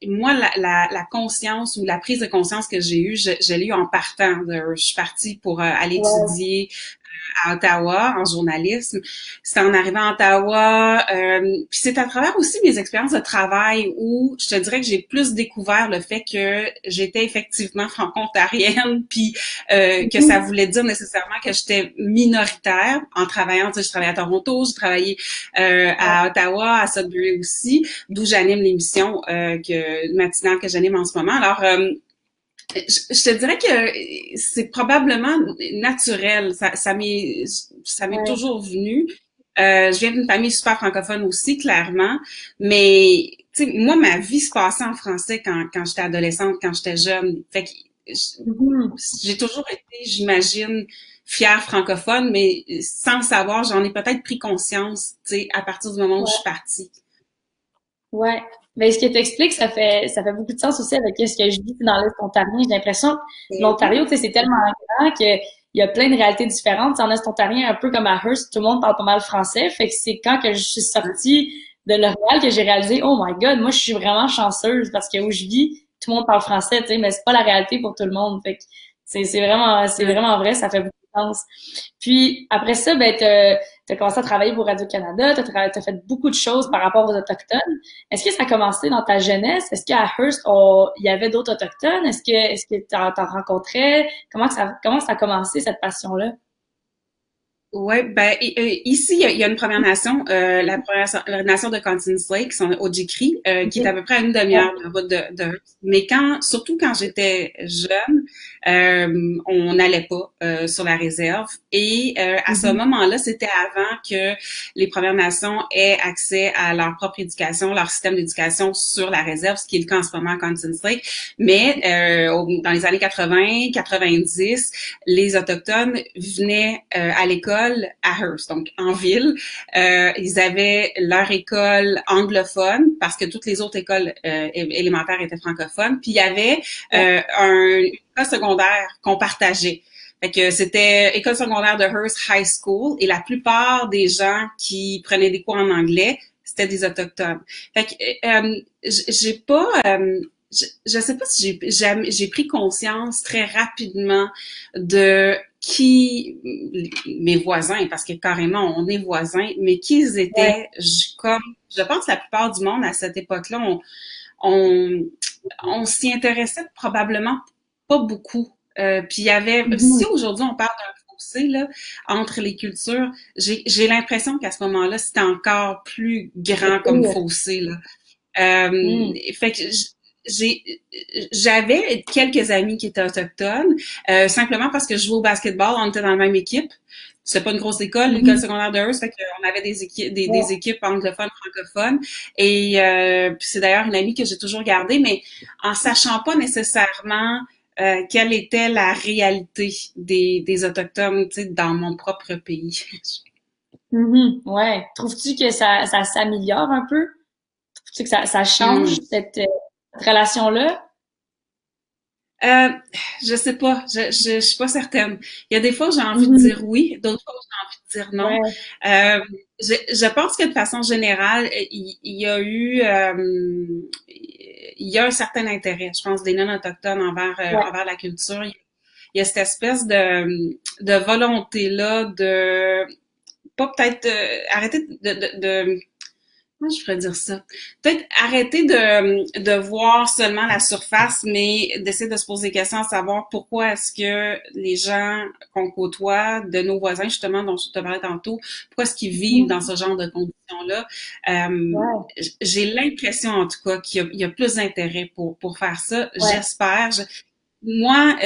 Moi, la conscience ou la prise de conscience que j'ai eue, je l'ai eue en partant. Je suis partie pour aller étudier à Ottawa en journalisme. C'est en arrivant à Ottawa, puis c'est à travers aussi mes expériences de travail où je te dirais que j'ai plus découvert le fait que j'étais effectivement franco-ontarienne, puis que ça voulait dire nécessairement que j'étais minoritaire en travaillant. Tu sais, je travaillais à Toronto, j'ai travaillé à Ottawa, à Sudbury aussi, d'où j'anime l'émission matinale que j'anime en ce moment. Alors, je te dirais que c'est probablement naturel. Ça m'est toujours venu. Je viens d'une famille super francophone aussi, clairement. Mais, tu sais, moi, ma vie se passait en français quand j'étais adolescente, quand j'étais jeune. Fait que j'ai toujours été, j'imagine, fière francophone, mais sans le savoir, j'en ai peut-être pris conscience, tu sais, à partir du moment où je suis partie. Ouais. Mais ce que tu expliques, ça fait beaucoup de sens aussi avec ce que je vis dans l'Est ontarien. J'ai l'impression que l'Ontario, tu sais, c'est tellement grand qu'il y a plein de réalités différentes. En Est ontarien, un peu comme à Hearst, tout le monde parle pas mal français. Fait que c'est quand que je suis sortie de L'Oréal que j'ai réalisé, oh my God, moi, je suis vraiment chanceuse parce que où je vis, tout le monde parle français, tu sais, mais c'est pas la réalité pour tout le monde. Fait que c'est vraiment vrai, ça fait beaucoup de sens. Puis après ça, ben, t'as commencé à travailler pour Radio-Canada, t'as fait beaucoup de choses par rapport aux Autochtones. Est-ce que ça a commencé dans ta jeunesse? Est-ce qu'à Hearst, il y avait d'autres Autochtones? Est-ce que t'en rencontrais? Comment ça a commencé, cette passion-là? Ouais, ben ici il y a une Première Nation, la nation de Contins Lake, qui sont Ojikri, qui est à peu près à une demi-heure de route de Hearst. Mais surtout quand j'étais jeune, on n'allait pas sur la réserve. Et à ce moment-là, c'était avant que les Premières Nations aient accès à leur propre éducation, leur système d'éducation sur la réserve, ce qui est le cas en ce moment à Contins Lake. Mais dans les années 80, 90, les Autochtones venaient à l'école à Hearst, donc en ville. Ils avaient leur école anglophone parce que toutes les autres écoles élémentaires étaient francophones. Puis il y avait une école secondaire qu'on partageait. Fait que c'était école secondaire de Hearst High School et la plupart des gens qui prenaient des cours en anglais, c'était des Autochtones. Fait que j'ai pas... je sais pas si j'ai pris conscience très rapidement de mes voisins, parce que carrément on est voisins, mais qui ils étaient. Comme je pense que la plupart du monde à cette époque-là, on s'y intéressait probablement pas beaucoup. Puis il y avait, si aujourd'hui on parle d'un fossé là entre les cultures, j'ai l'impression qu'à ce moment-là c'était encore plus grand comme fossé là. Fait que j'avais quelques amis qui étaient autochtones, simplement parce que je jouais au basketball, on était dans la même équipe. C'est pas une grosse école, l'école secondaire de Hearst, fait qu'on avait des équipes anglophones, francophones. Et c'est d'ailleurs une amie que j'ai toujours gardée, mais en sachant pas nécessairement quelle était la réalité des Autochtones, tu sais, dans mon propre pays. Ouais. Trouves-tu que ça s'améliore un peu? Trouves-tu que ça change cette relation-là? Je sais pas, je suis pas certaine. Il y a des fois où j'ai envie de dire oui, d'autres fois où j'ai envie de dire non. Ouais. Je pense que de façon générale, il y a un certain intérêt, je pense, des non-autochtones envers la culture. Il y a cette espèce de volonté-là de pas peut-être arrêter de comment je pourrais dire ça? Peut-être arrêter de voir seulement la surface, mais d'essayer de se poser des questions à savoir pourquoi est-ce que les gens qu'on côtoie, de nos voisins, justement, dont je te parlais tantôt, pourquoi est-ce qu'ils vivent dans ce genre de conditions-là? J'ai l'impression, en tout cas, qu'il y a plus d'intérêt pour faire ça. J'espère. Moi,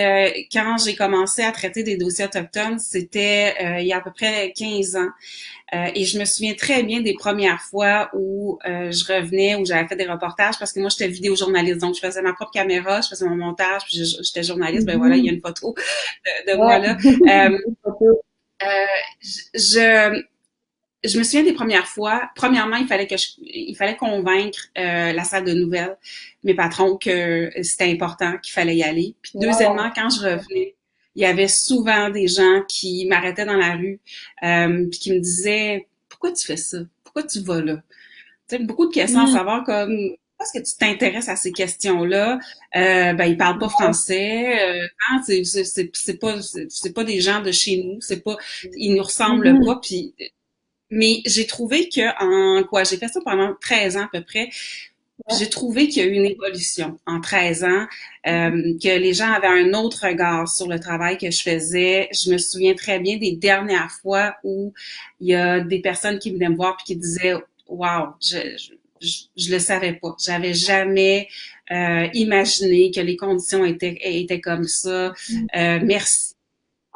quand j'ai commencé à traiter des dossiers autochtones, c'était il y a à peu près 15 ans. Et je me souviens très bien des premières fois où je revenais, où j'avais fait des reportages, parce que moi, j'étais vidéojournaliste. Donc, je faisais ma propre caméra, je faisais mon montage, puis j'étais journaliste. Ben voilà, il y a une photo de moi là. Je me souviens des premières fois. Premièrement, il fallait convaincre la salle de nouvelles, mes patrons, que c'était important, qu'il fallait y aller. Puis deuxièmement, quand je revenais, il y avait souvent des gens qui m'arrêtaient dans la rue, puis qui me disaient pourquoi tu fais ça, pourquoi tu vas là. Tu sais, beaucoup de questions à savoir comme pourquoi est-ce que tu t'intéresses à ces questions-là. Ben ils parlent pas français, hein, c'est pas des gens de chez nous, ils nous ressemblent pas. Puis mais j'ai trouvé j'ai fait ça pendant 13 ans à peu près. J'ai trouvé qu'il y a eu une évolution en 13 ans, que les gens avaient un autre regard sur le travail que je faisais. Je me souviens très bien des dernières fois où il y a des personnes qui venaient me voir puis qui disaient « Wow, je le savais pas. J'avais jamais imaginé que les conditions étaient comme ça. Merci.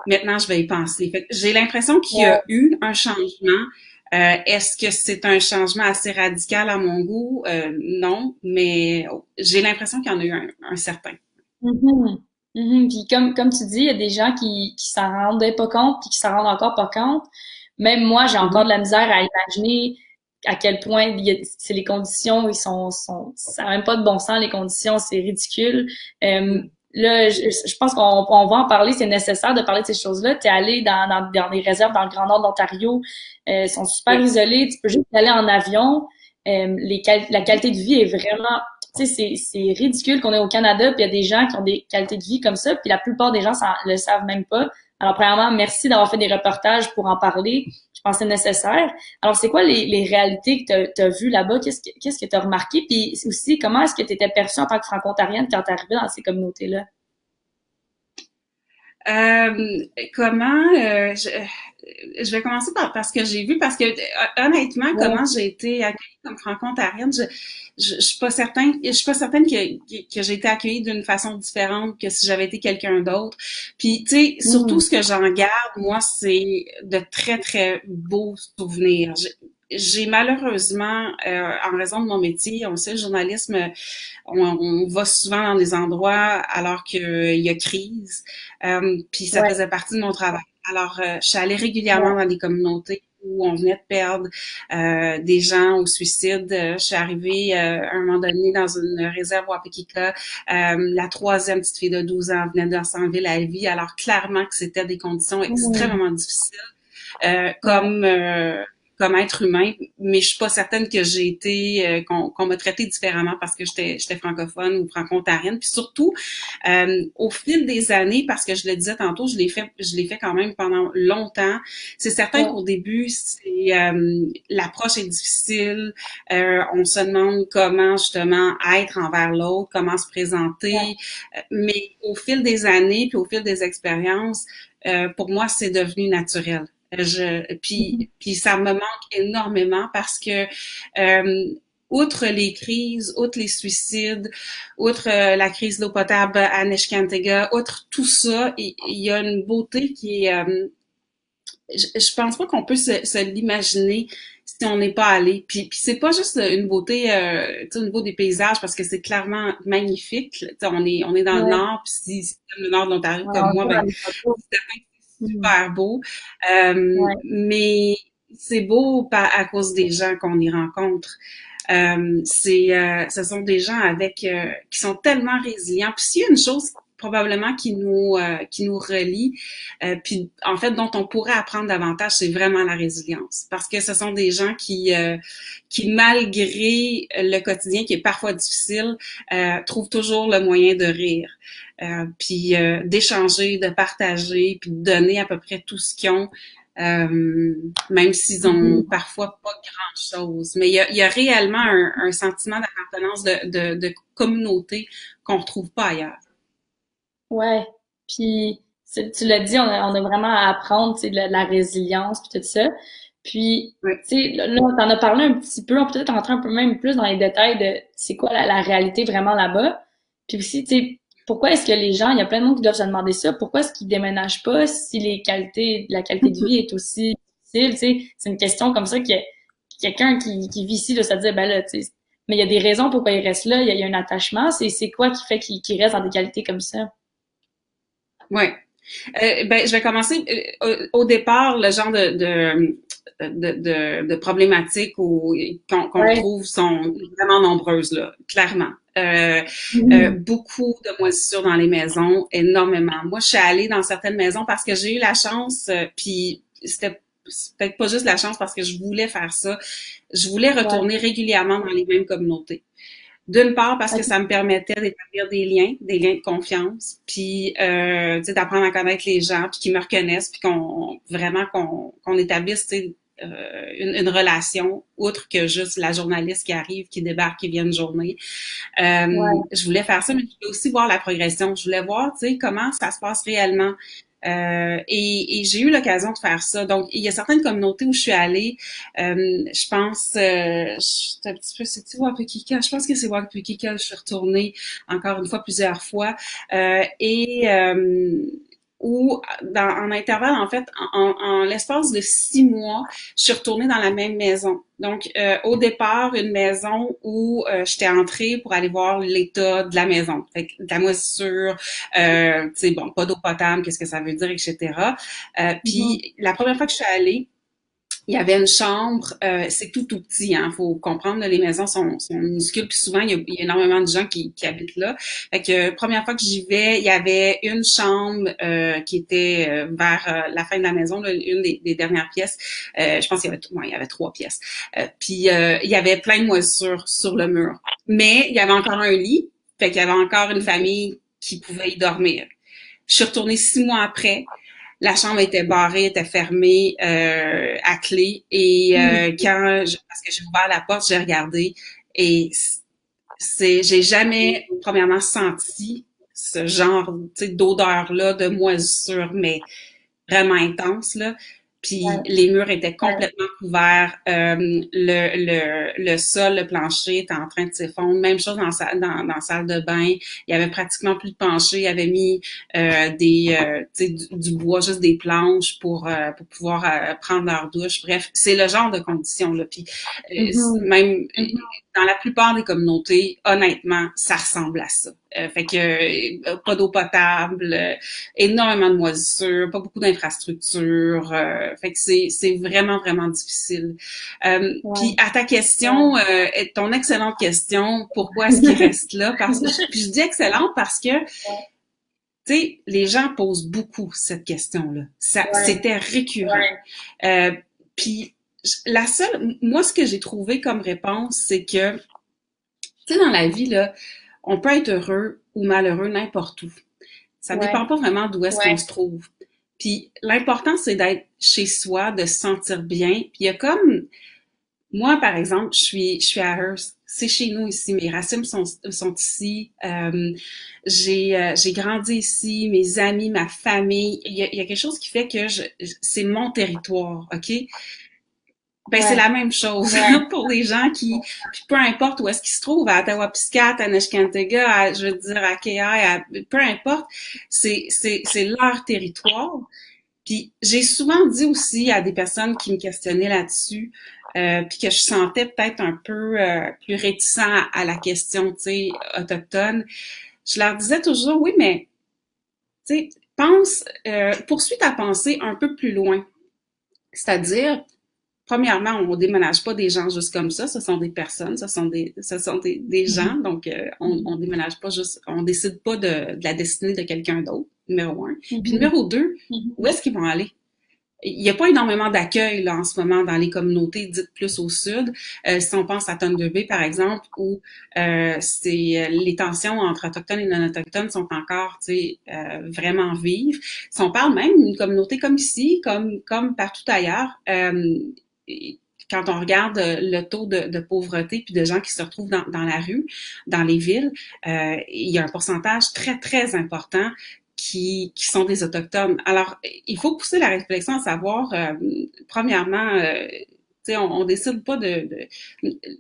Maintenant, je vais y penser. » Fait que j'ai l'impression qu'il y a eu un changement. Est-ce que c'est un changement assez radical à mon goût? Non, mais j'ai l'impression qu'il y en a eu un certain. Puis comme tu dis, il y a des gens qui s'en rendaient pas compte puis qui s'en rendent encore pas compte. Même moi, j'ai encore de la misère à imaginer à quel point c'est les conditions, ça n'a même pas de bon sens, les conditions, c'est ridicule. Là, je pense qu'on va en parler, c'est nécessaire de parler de ces choses-là. T'es allé dans des réserves dans le Grand Nord de l'Ontario, sont super isolées, tu peux juste y aller en avion. La qualité de vie est vraiment, tu sais, c'est ridicule qu'on est au Canada, puis il y a des gens qui ont des qualités de vie comme ça, puis la plupart des gens le savent même pas. Alors, premièrement, merci d'avoir fait des reportages pour en parler. Je pense que c'est nécessaire. Alors, c'est quoi les réalités que tu as vues là-bas? Qu'est-ce que tu as remarqué? Puis aussi, comment est-ce que tu étais perçue en tant que franco-ontarienne quand tu arrivée dans ces communautés-là? Comment je vais commencer par ce que j'ai vu parce que honnêtement, Ouais. comment j'ai été accueillie comme franco-ontarienne, je suis pas certaine que j'ai été accueillie d'une façon différente que si j'avais été quelqu'un d'autre. Puis tu sais, surtout Mhm. ce que j'en garde, moi, c'est de très très beaux souvenirs. J'ai malheureusement, en raison de mon métier, on sait, le journalisme, on va souvent dans des endroits alors qu'il y a crise, puis ça Ouais, faisait partie de mon travail. Alors, je suis allée régulièrement ouais. dans des communautés où on venait de perdre des gens au suicide. Je suis arrivée à un moment donné dans une réserve Wapekika. La troisième petite fille de 12 ans venait de s'enlever la vie. Alors, clairement que c'était des conditions Mhm. extrêmement difficiles euh, Ouais. comme euh, comme être humain, mais je suis pas certaine que j'ai été qu'on m'a traité différemment parce que j'étais francophone ou franco-ontarienne. Puis surtout, au fil des années, parce que je le disais tantôt, je l'ai fait quand même pendant longtemps. C'est certain Ouais. qu'au début, c'est l'approche est difficile. On se demande comment justement être envers l'autre, comment se Ouais. présenter. Mais au fil des années, puis au fil des expériences, pour moi, c'est devenu naturel. Mhm. Puis ça me manque énormément parce que euh, outre les crises, outre les suicides, outre la crise d'eau potable à Neshkantega, outre tout ça, il y a une beauté qui est, je pense pas qu'on peut se l'imaginer si on n'est pas allé. Puis c'est pas juste une beauté, au niveau des paysages, parce que c'est clairement magnifique. Tu sais, on est dans le Ouais. nord, puis si tu aimes le nord de l'Ontario Ouais, comme on le moi, voit ben dans les photos. c'est certain que c'est Mhm. super beau. Ouais. Mais c'est beau à cause des gens qu'on y rencontre. Ce sont des gens avec qui sont tellement résilients. Puis s'il y a une chose probablement qui nous relie, puis en fait dont on pourrait apprendre davantage, c'est vraiment la résilience, parce que ce sont des gens qui malgré le quotidien qui est parfois difficile, trouvent toujours le moyen de rire, puis d'échanger, de partager, puis de donner à peu près tout ce qu'ils ont. Euh, Même s'ils ont Mhm. parfois pas grand-chose. Mais il y a réellement un sentiment d'appartenance de communauté qu'on retrouve pas ailleurs. Ouais. Puis tu l'as dit, on a vraiment à apprendre, tu sais, de la résilience puis tout ça. Puis, Oui. tu sais, là, t'en as parlé un petit peu, on peut peut-être rentrer un peu même plus dans les détails de c'est quoi la réalité vraiment là-bas. Puis aussi, tu sais, pourquoi est-ce que les gens, il y a plein de monde qui doivent se demander ça, pourquoi est-ce qu'ils déménagent pas si la qualité de vie est aussi difficile, tu sais, c'est une question comme ça que quelqu'un qui vit ici, de se dire, ben là, tu sais, mais il y a des raisons pourquoi il reste là, il y a un attachement, c'est quoi qui fait qu'il reste dans des qualités comme ça? Ouais. Ben, je vais commencer au départ, le genre de problématiques qu'on Ouais. trouve sont vraiment nombreuses, là, clairement. Mhm. Beaucoup de moisissures dans les maisons, énormément. Moi, je suis allée dans certaines maisons parce que j'ai eu la chance, puis c'est peut-être pas juste la chance parce que je voulais faire ça. Je voulais Ouais. retourner régulièrement dans les mêmes communautés. D'une part parce que OK. ça me permettait d'établir des liens de confiance, puis tu sais, d'apprendre à connaître les gens, puis qu'ils me reconnaissent, puis qu'on établisse une relation outre que juste la journaliste qui arrive, qui débarque, qui vient une journée. Ouais. Je voulais faire ça, mais je voulais aussi voir la progression. Je voulais voir, tu sais, comment ça se passe réellement. Et j'ai eu l'occasion de faire ça. Donc, il y a certaines communautés où je suis allée. Je pense, un petit peu, c'est-tu Wapekika? Je pense que c'est Wapekika. Je suis retournée encore une fois plusieurs fois. Et où, en intervalle, en fait, en l'espace de 6 mois, je suis retournée dans la même maison. Donc, au départ, une maison où j'étais entrée pour aller voir l'état de la maison. Fait que, de la moisissure, tu sais, bon, pas d'eau potable, qu'est-ce que ça veut dire, etc. Puis, la première fois que je suis allée, il y avait une chambre, c'est tout petit, hein. Faut comprendre, là, les maisons sont minuscules, puis souvent il y a énormément de gens qui habitent là. Fait que première fois que j'y vais, il y avait une chambre qui était vers la fin de la maison, là, une des dernières pièces. Je pense qu'il y avait il y avait 3 pièces. Puis il y avait plein de moisissures sur le mur, mais il y avait encore un lit, fait qu'il y avait encore une famille qui pouvait y dormir. Je suis retournée 6 mois après. La chambre était barrée, était fermée à clé. Et parce que j'ai ouvert la porte, j'ai regardé et j'ai jamais premièrement senti ce genre, tu sais, d'odeur-là, de moisissure, mais vraiment intense là. Puis les murs étaient complètement couverts, le sol, le plancher était en train de s'effondrer. Même chose dans la salle de bain, il y avait pratiquement plus de plancher. Il avait mis du bois, juste des planches pour pouvoir prendre leur douche. Bref, c'est le genre de conditions là. Puis même dans la plupart des communautés, honnêtement, ça ressemble à ça. Fait que pas d'eau potable, énormément de moisissures, pas beaucoup d'infrastructures. Fait que c'est vraiment, vraiment difficile. Puis à ta question, ton excellente question, pourquoi est-ce qu'il reste là? Puis je dis excellente parce que tu sais, les gens posent beaucoup cette question-là. C'était récurrent. Puis moi, ce que j'ai trouvé comme réponse, c'est que, tu sais, dans la vie, là, on peut être heureux ou malheureux n'importe où. Ça dépend pas vraiment d'où est-ce qu'on se trouve. Puis l'important, c'est d'être chez soi, de se sentir bien. Puis il y a comme, moi, par exemple, je suis à Hearst. C'est chez nous ici. Mes racines sont ici. J'ai grandi ici. Mes amis, ma famille. Il y a quelque chose qui fait que c'est mon territoire, OK? Ben, c'est la même chose pour les gens puis peu importe où est-ce qu'ils se trouvent, à Ottawa-Piscat, à Neskantaga, je veux dire, à Keya, peu importe, c'est leur territoire. Puis j'ai souvent dit aussi à des personnes qui me questionnaient là-dessus, puis que je sentais peut-être un peu plus réticent à la question, tu sais, autochtone, je leur disais toujours, oui, mais, tu sais, poursuis ta pensée un peu plus loin. C'est-à-dire, premièrement, on déménage pas des gens juste comme ça. Ce sont des personnes, ce sont des gens. Donc, on déménage pas juste, on décide pas de la destinée de quelqu'un d'autre. Numéro 1. Puis numéro 2, où est-ce qu'ils vont aller? Il n'y a pas énormément d'accueil là en ce moment dans les communautés dites plus au sud. Si on pense à Thunder Bay, par exemple, où les tensions entre autochtones et non-autochtones sont encore, vraiment vives. Si on parle même d'une communauté comme ici, comme partout ailleurs, quand on regarde le taux de pauvreté puis de gens qui se retrouvent dans la rue, dans les villes, il y a un pourcentage très, très important qui sont des Autochtones. Alors, il faut pousser la réflexion à savoir, premièrement, on décide pas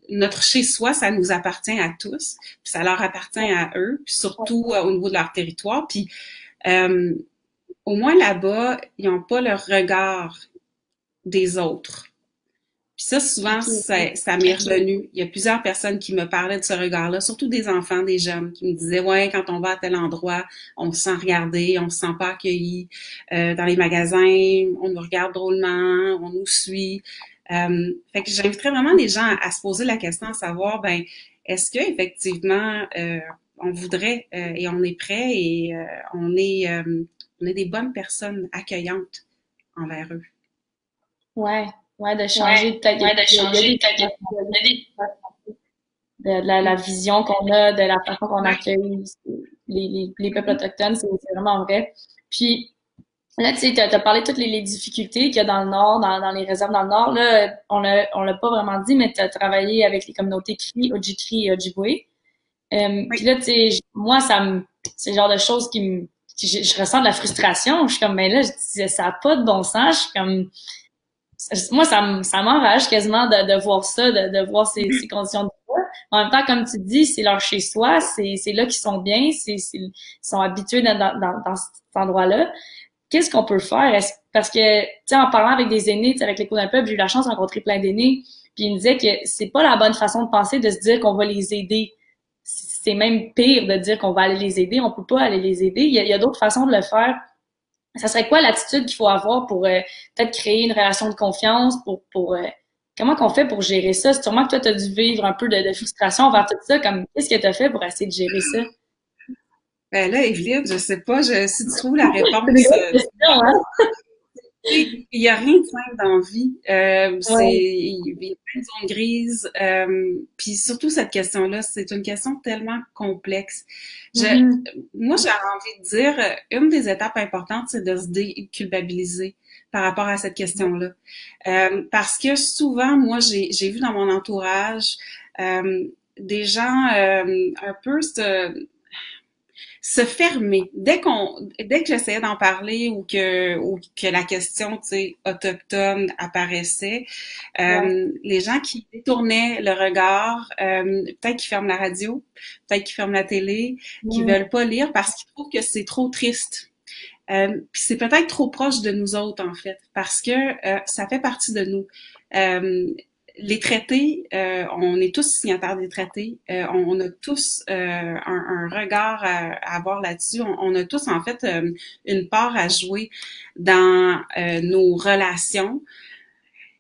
notre chez-soi, ça nous appartient à tous, puis ça leur appartient à eux, puis surtout au niveau de leur territoire. Puis, au moins là-bas, ils n'ont pas le regard des autres. Puis ça, souvent, ça m'est revenu. Il y a plusieurs personnes qui me parlaient de ce regard-là, surtout des enfants, des jeunes, qui me disaient, ouais, quand on va à tel endroit, on se sent regardé, on se sent pas accueilli. Dans les magasins, on nous regarde drôlement, on nous suit. Fait que j'inviterais vraiment les gens à se poser la question, à savoir, ben, est-ce que effectivement, on voudrait et on est prêt et on est des bonnes personnes accueillantes envers eux. Ouais, de changer peut-être de la vision qu'on a, de la façon qu'on accueille les peuples autochtones, c'est vraiment vrai. Puis là, tu sais, t'as parlé de toutes les difficultés qu'il y a dans le Nord, dans les réserves dans le Nord. Là, on l'a pas vraiment dit, mais t'as travaillé avec les communautés Cri, Ojibwe et Ojibwe. Puis là, tu sais, moi, c'est le genre de choses je ressens de la frustration. Je suis comme, ben là, je disais, ça a pas de bon sens. Je suis comme, moi, ça m'enrage quasiment de voir ça, de voir ces conditions de vie. En même temps, comme tu dis, c'est leur chez-soi, c'est là qu'ils sont bien, ils sont habitués dans cet endroit-là. qu'est-ce qu'on peut faire? Parce que, tu sais, en parlant avec des aînés, tu sais, avec l'Écho d'un peuple, j'ai eu la chance de rencontrer plein d'aînés, puis ils me disaient que c'est pas la bonne façon de penser de se dire qu'on va les aider. C'est même pire de dire qu'on va aller les aider. On peut pas aller les aider. Il y a d'autres façons de le faire. Ça serait quoi l'attitude qu'il faut avoir pour peut-être créer une relation de confiance, comment qu'on fait pour gérer ça? C'est sûrement que toi, tu as dû vivre un peu de frustration envers tout ça. Comme, qu'est-ce que tu as fait pour essayer de gérer ça? Ben là, Evelyne, je sais pas, si tu trouves la réponse. C'est une grosse question, hein? Il y a rien de simple dans la vie. Ouais. Il y a plein de zones grises. Puis surtout cette question-là, c'est une question tellement complexe. Mhm. Moi, j'ai envie de dire, une des étapes importantes, c'est de se déculpabiliser par rapport à cette question-là. Parce que souvent, moi, j'ai vu dans mon entourage des gens un peu se fermer. Dès que j'essayais d'en parler ou que la question, tu sais, autochtone apparaissait, les gens qui détournaient le regard, peut-être qu'ils ferment la radio, peut-être qu'ils ferment la télé, qui veulent pas lire parce qu'ils trouvent que c'est trop triste. Puis c'est peut-être trop proche de nous autres, en fait, parce que ça fait partie de nous. Les traités, on est tous signataires des traités. On a tous un regard à avoir là-dessus. On a tous, en fait, une part à jouer dans nos relations.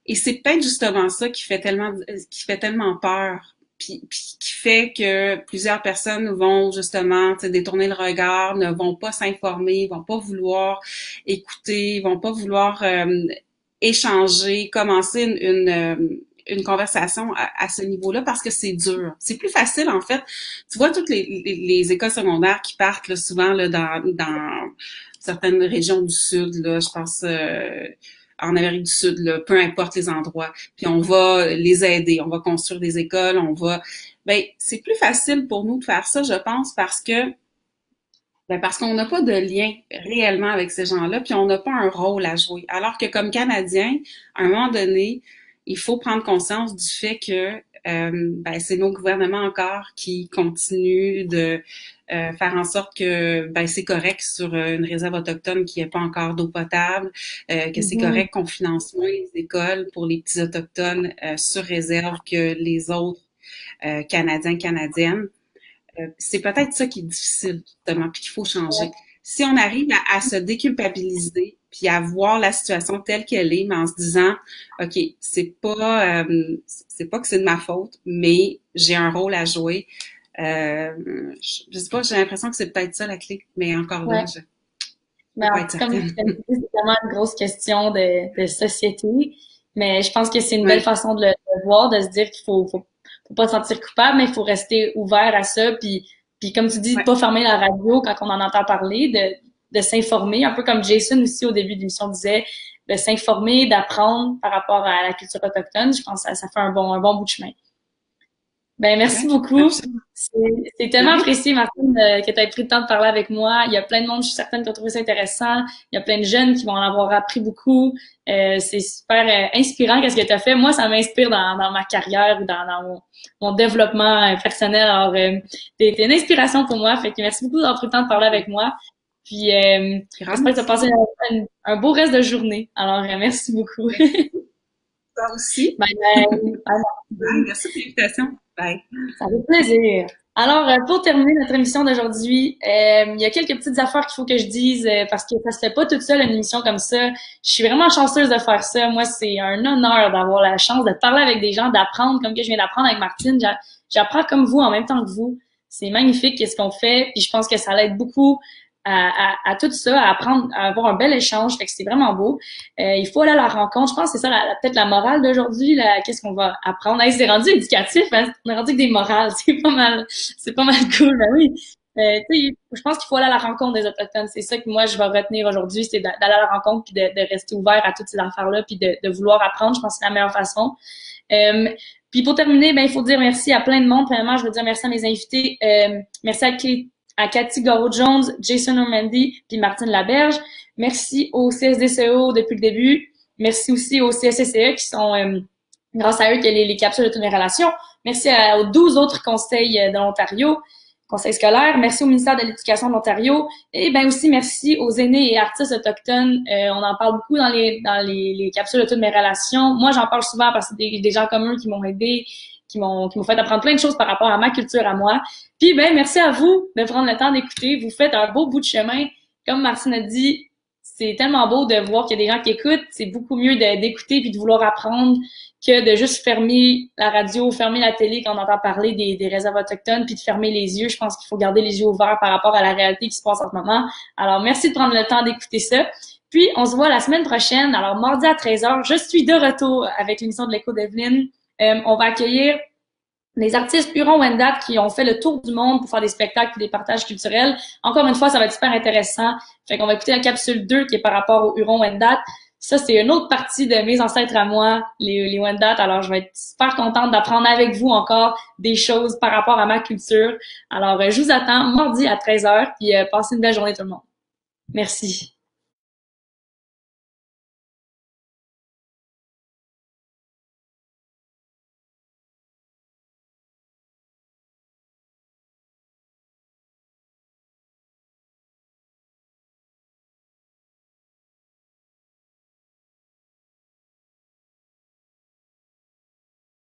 Et c'est peut-être justement ça qui fait tellement peur. Puis qui fait que plusieurs personnes vont justement détourner le regard, ne vont pas s'informer, vont pas vouloir écouter, vont pas vouloir échanger, commencer une conversation à ce niveau-là parce que c'est dur. C'est plus facile, en fait. Tu vois, toutes les écoles secondaires qui partent là, souvent là, dans certaines régions du Sud, là, je pense en Amérique du Sud, là, peu importe les endroits, puis on va les aider, on va construire des écoles, ben, c'est plus facile pour nous de faire ça, je pense, parce qu'on n'a pas de lien réellement avec ces gens-là, puis on n'a pas un rôle à jouer. Alors que comme Canadien, à un moment donné, il faut prendre conscience du fait que ben, c'est nos gouvernements encore qui continuent de faire en sorte que ben, c'est correct sur une réserve autochtone qui n'ait pas encore d'eau potable, que c'est correct qu'on finance moins les écoles pour les petits autochtones sur réserve que les autres Canadiens, Canadiennes. C'est peut-être ça qui est difficile, justement, puis qu'il faut changer. Si on arrive à se déculpabiliser, puis à voir la situation telle qu'elle est, mais en se disant, OK, c'est pas que c'est de ma faute, mais j'ai un rôle à jouer. Je sais pas, j'ai l'impression que c'est peut-être ça la clé, mais encore là, je Mais peux pas être comme certaine. tu l'as dit, c'est vraiment une grosse question de société. Mais je pense que c'est une belle façon de le voir, de se dire qu'il faut pas se sentir coupable, mais il faut rester ouvert à ça. Puis comme tu dis, de pas fermer la radio quand on en entend parler, de s'informer, un peu comme Jason aussi au début de l'émission disait, de s'informer, d'apprendre par rapport à la culture autochtone. Je pense que ça fait un bon bout de chemin. Ben, merci beaucoup. Absolument. C'est tellement apprécié, Martine, que tu aies pris le temps de parler avec moi. Il y a plein de monde, je suis certaine, qui ont trouvé ça intéressant. Il y a plein de jeunes qui vont en avoir appris beaucoup. C'est super inspirant qu'est-ce que tu as fait. Moi, ça m'inspire dans ma carrière ou dans mon développement personnel. Alors, t'es une inspiration pour moi. Fait que merci beaucoup d'avoir pris le temps de parler avec moi. Puis, j'espère que tu as passé un beau reste de journée. Alors, merci beaucoup. Toi aussi. Bye bye. Bye. Merci pour l'invitation. Bye. Ça fait plaisir. Alors, pour terminer notre émission d'aujourd'hui, il y a quelques petites affaires qu'il faut que je dise parce que ça se fait pas toute seule une émission comme ça. Je suis vraiment chanceuse de faire ça. Moi, c'est un honneur d'avoir la chance de parler avec des gens, d'apprendre comme que je viens d'apprendre avec Martine. J'apprends comme vous en même temps que vous. C'est magnifique qu'est-ce qu'on fait. Puis je pense que ça l'aide beaucoup à tout ça, à apprendre, à avoir un bel échange. Fait que c'est vraiment beau. Il faut aller à la rencontre. Je pense que c'est ça peut-être la morale d'aujourd'hui. Qu'est-ce qu'on va apprendre? Hey, c'est rendu éducatif, hein? On est rendu avec des morales. C'est pas mal cool. Ben oui. Je pense qu'il faut aller à la rencontre des Autochtones. C'est ça que moi, je vais retenir aujourd'hui, c'est d'aller à la rencontre puis de rester ouvert à toutes ces affaires-là puis de vouloir apprendre. Je pense que c'est la meilleure façon. Puis pour terminer, ben il faut dire merci à plein de monde. Premièrement, je veux dire merci à mes invités. Merci à Cathy Goro-Jones, Jason Normandy, puis Martine Laberge. Merci au CSDCO depuis le début. Merci aussi au CSCCE qui sont, grâce à eux, qu'il y a les capsules de toutes mes relations. Merci aux 12 autres conseils de l'Ontario. conseil scolaire. Merci au ministère de l'Éducation de l'Ontario. Et ben aussi merci aux aînés et artistes autochtones. On en parle beaucoup dans les capsules de toutes mes relations. Moi, j'en parle souvent parce que c'est des gens comme eux qui m'ont aidé, qui m'ont fait apprendre plein de choses par rapport à ma culture à moi. Puis ben merci à vous de prendre le temps d'écouter. Vous faites un beau bout de chemin. Comme Martine a dit, c'est tellement beau de voir qu'il y a des gens qui écoutent. C'est beaucoup mieux d'écouter puis de vouloir apprendre que de juste fermer la radio, fermer la télé quand on entend parler des réserves autochtones, puis de fermer les yeux. Je pense qu'il faut garder les yeux ouverts par rapport à la réalité qui se passe en ce moment. Alors, merci de prendre le temps d'écouter ça. Puis, on se voit la semaine prochaine. Alors, mardi à 13h, je suis de retour avec l'émission de l'Écho d'Evelyne. On va accueillir les artistes Huron-Wendat qui ont fait le tour du monde pour faire des spectacles et des partages culturels. Encore une fois, ça va être super intéressant. Fait qu'on va écouter la capsule 2 qui est par rapport au Huron-Wendat. Ça, c'est une autre partie de mes ancêtres à moi, les Wendat. Alors, je vais être super contente d'apprendre avec vous encore des choses par rapport à ma culture. Alors, je vous attends mardi à 13h, puis passez une belle journée tout le monde. Merci.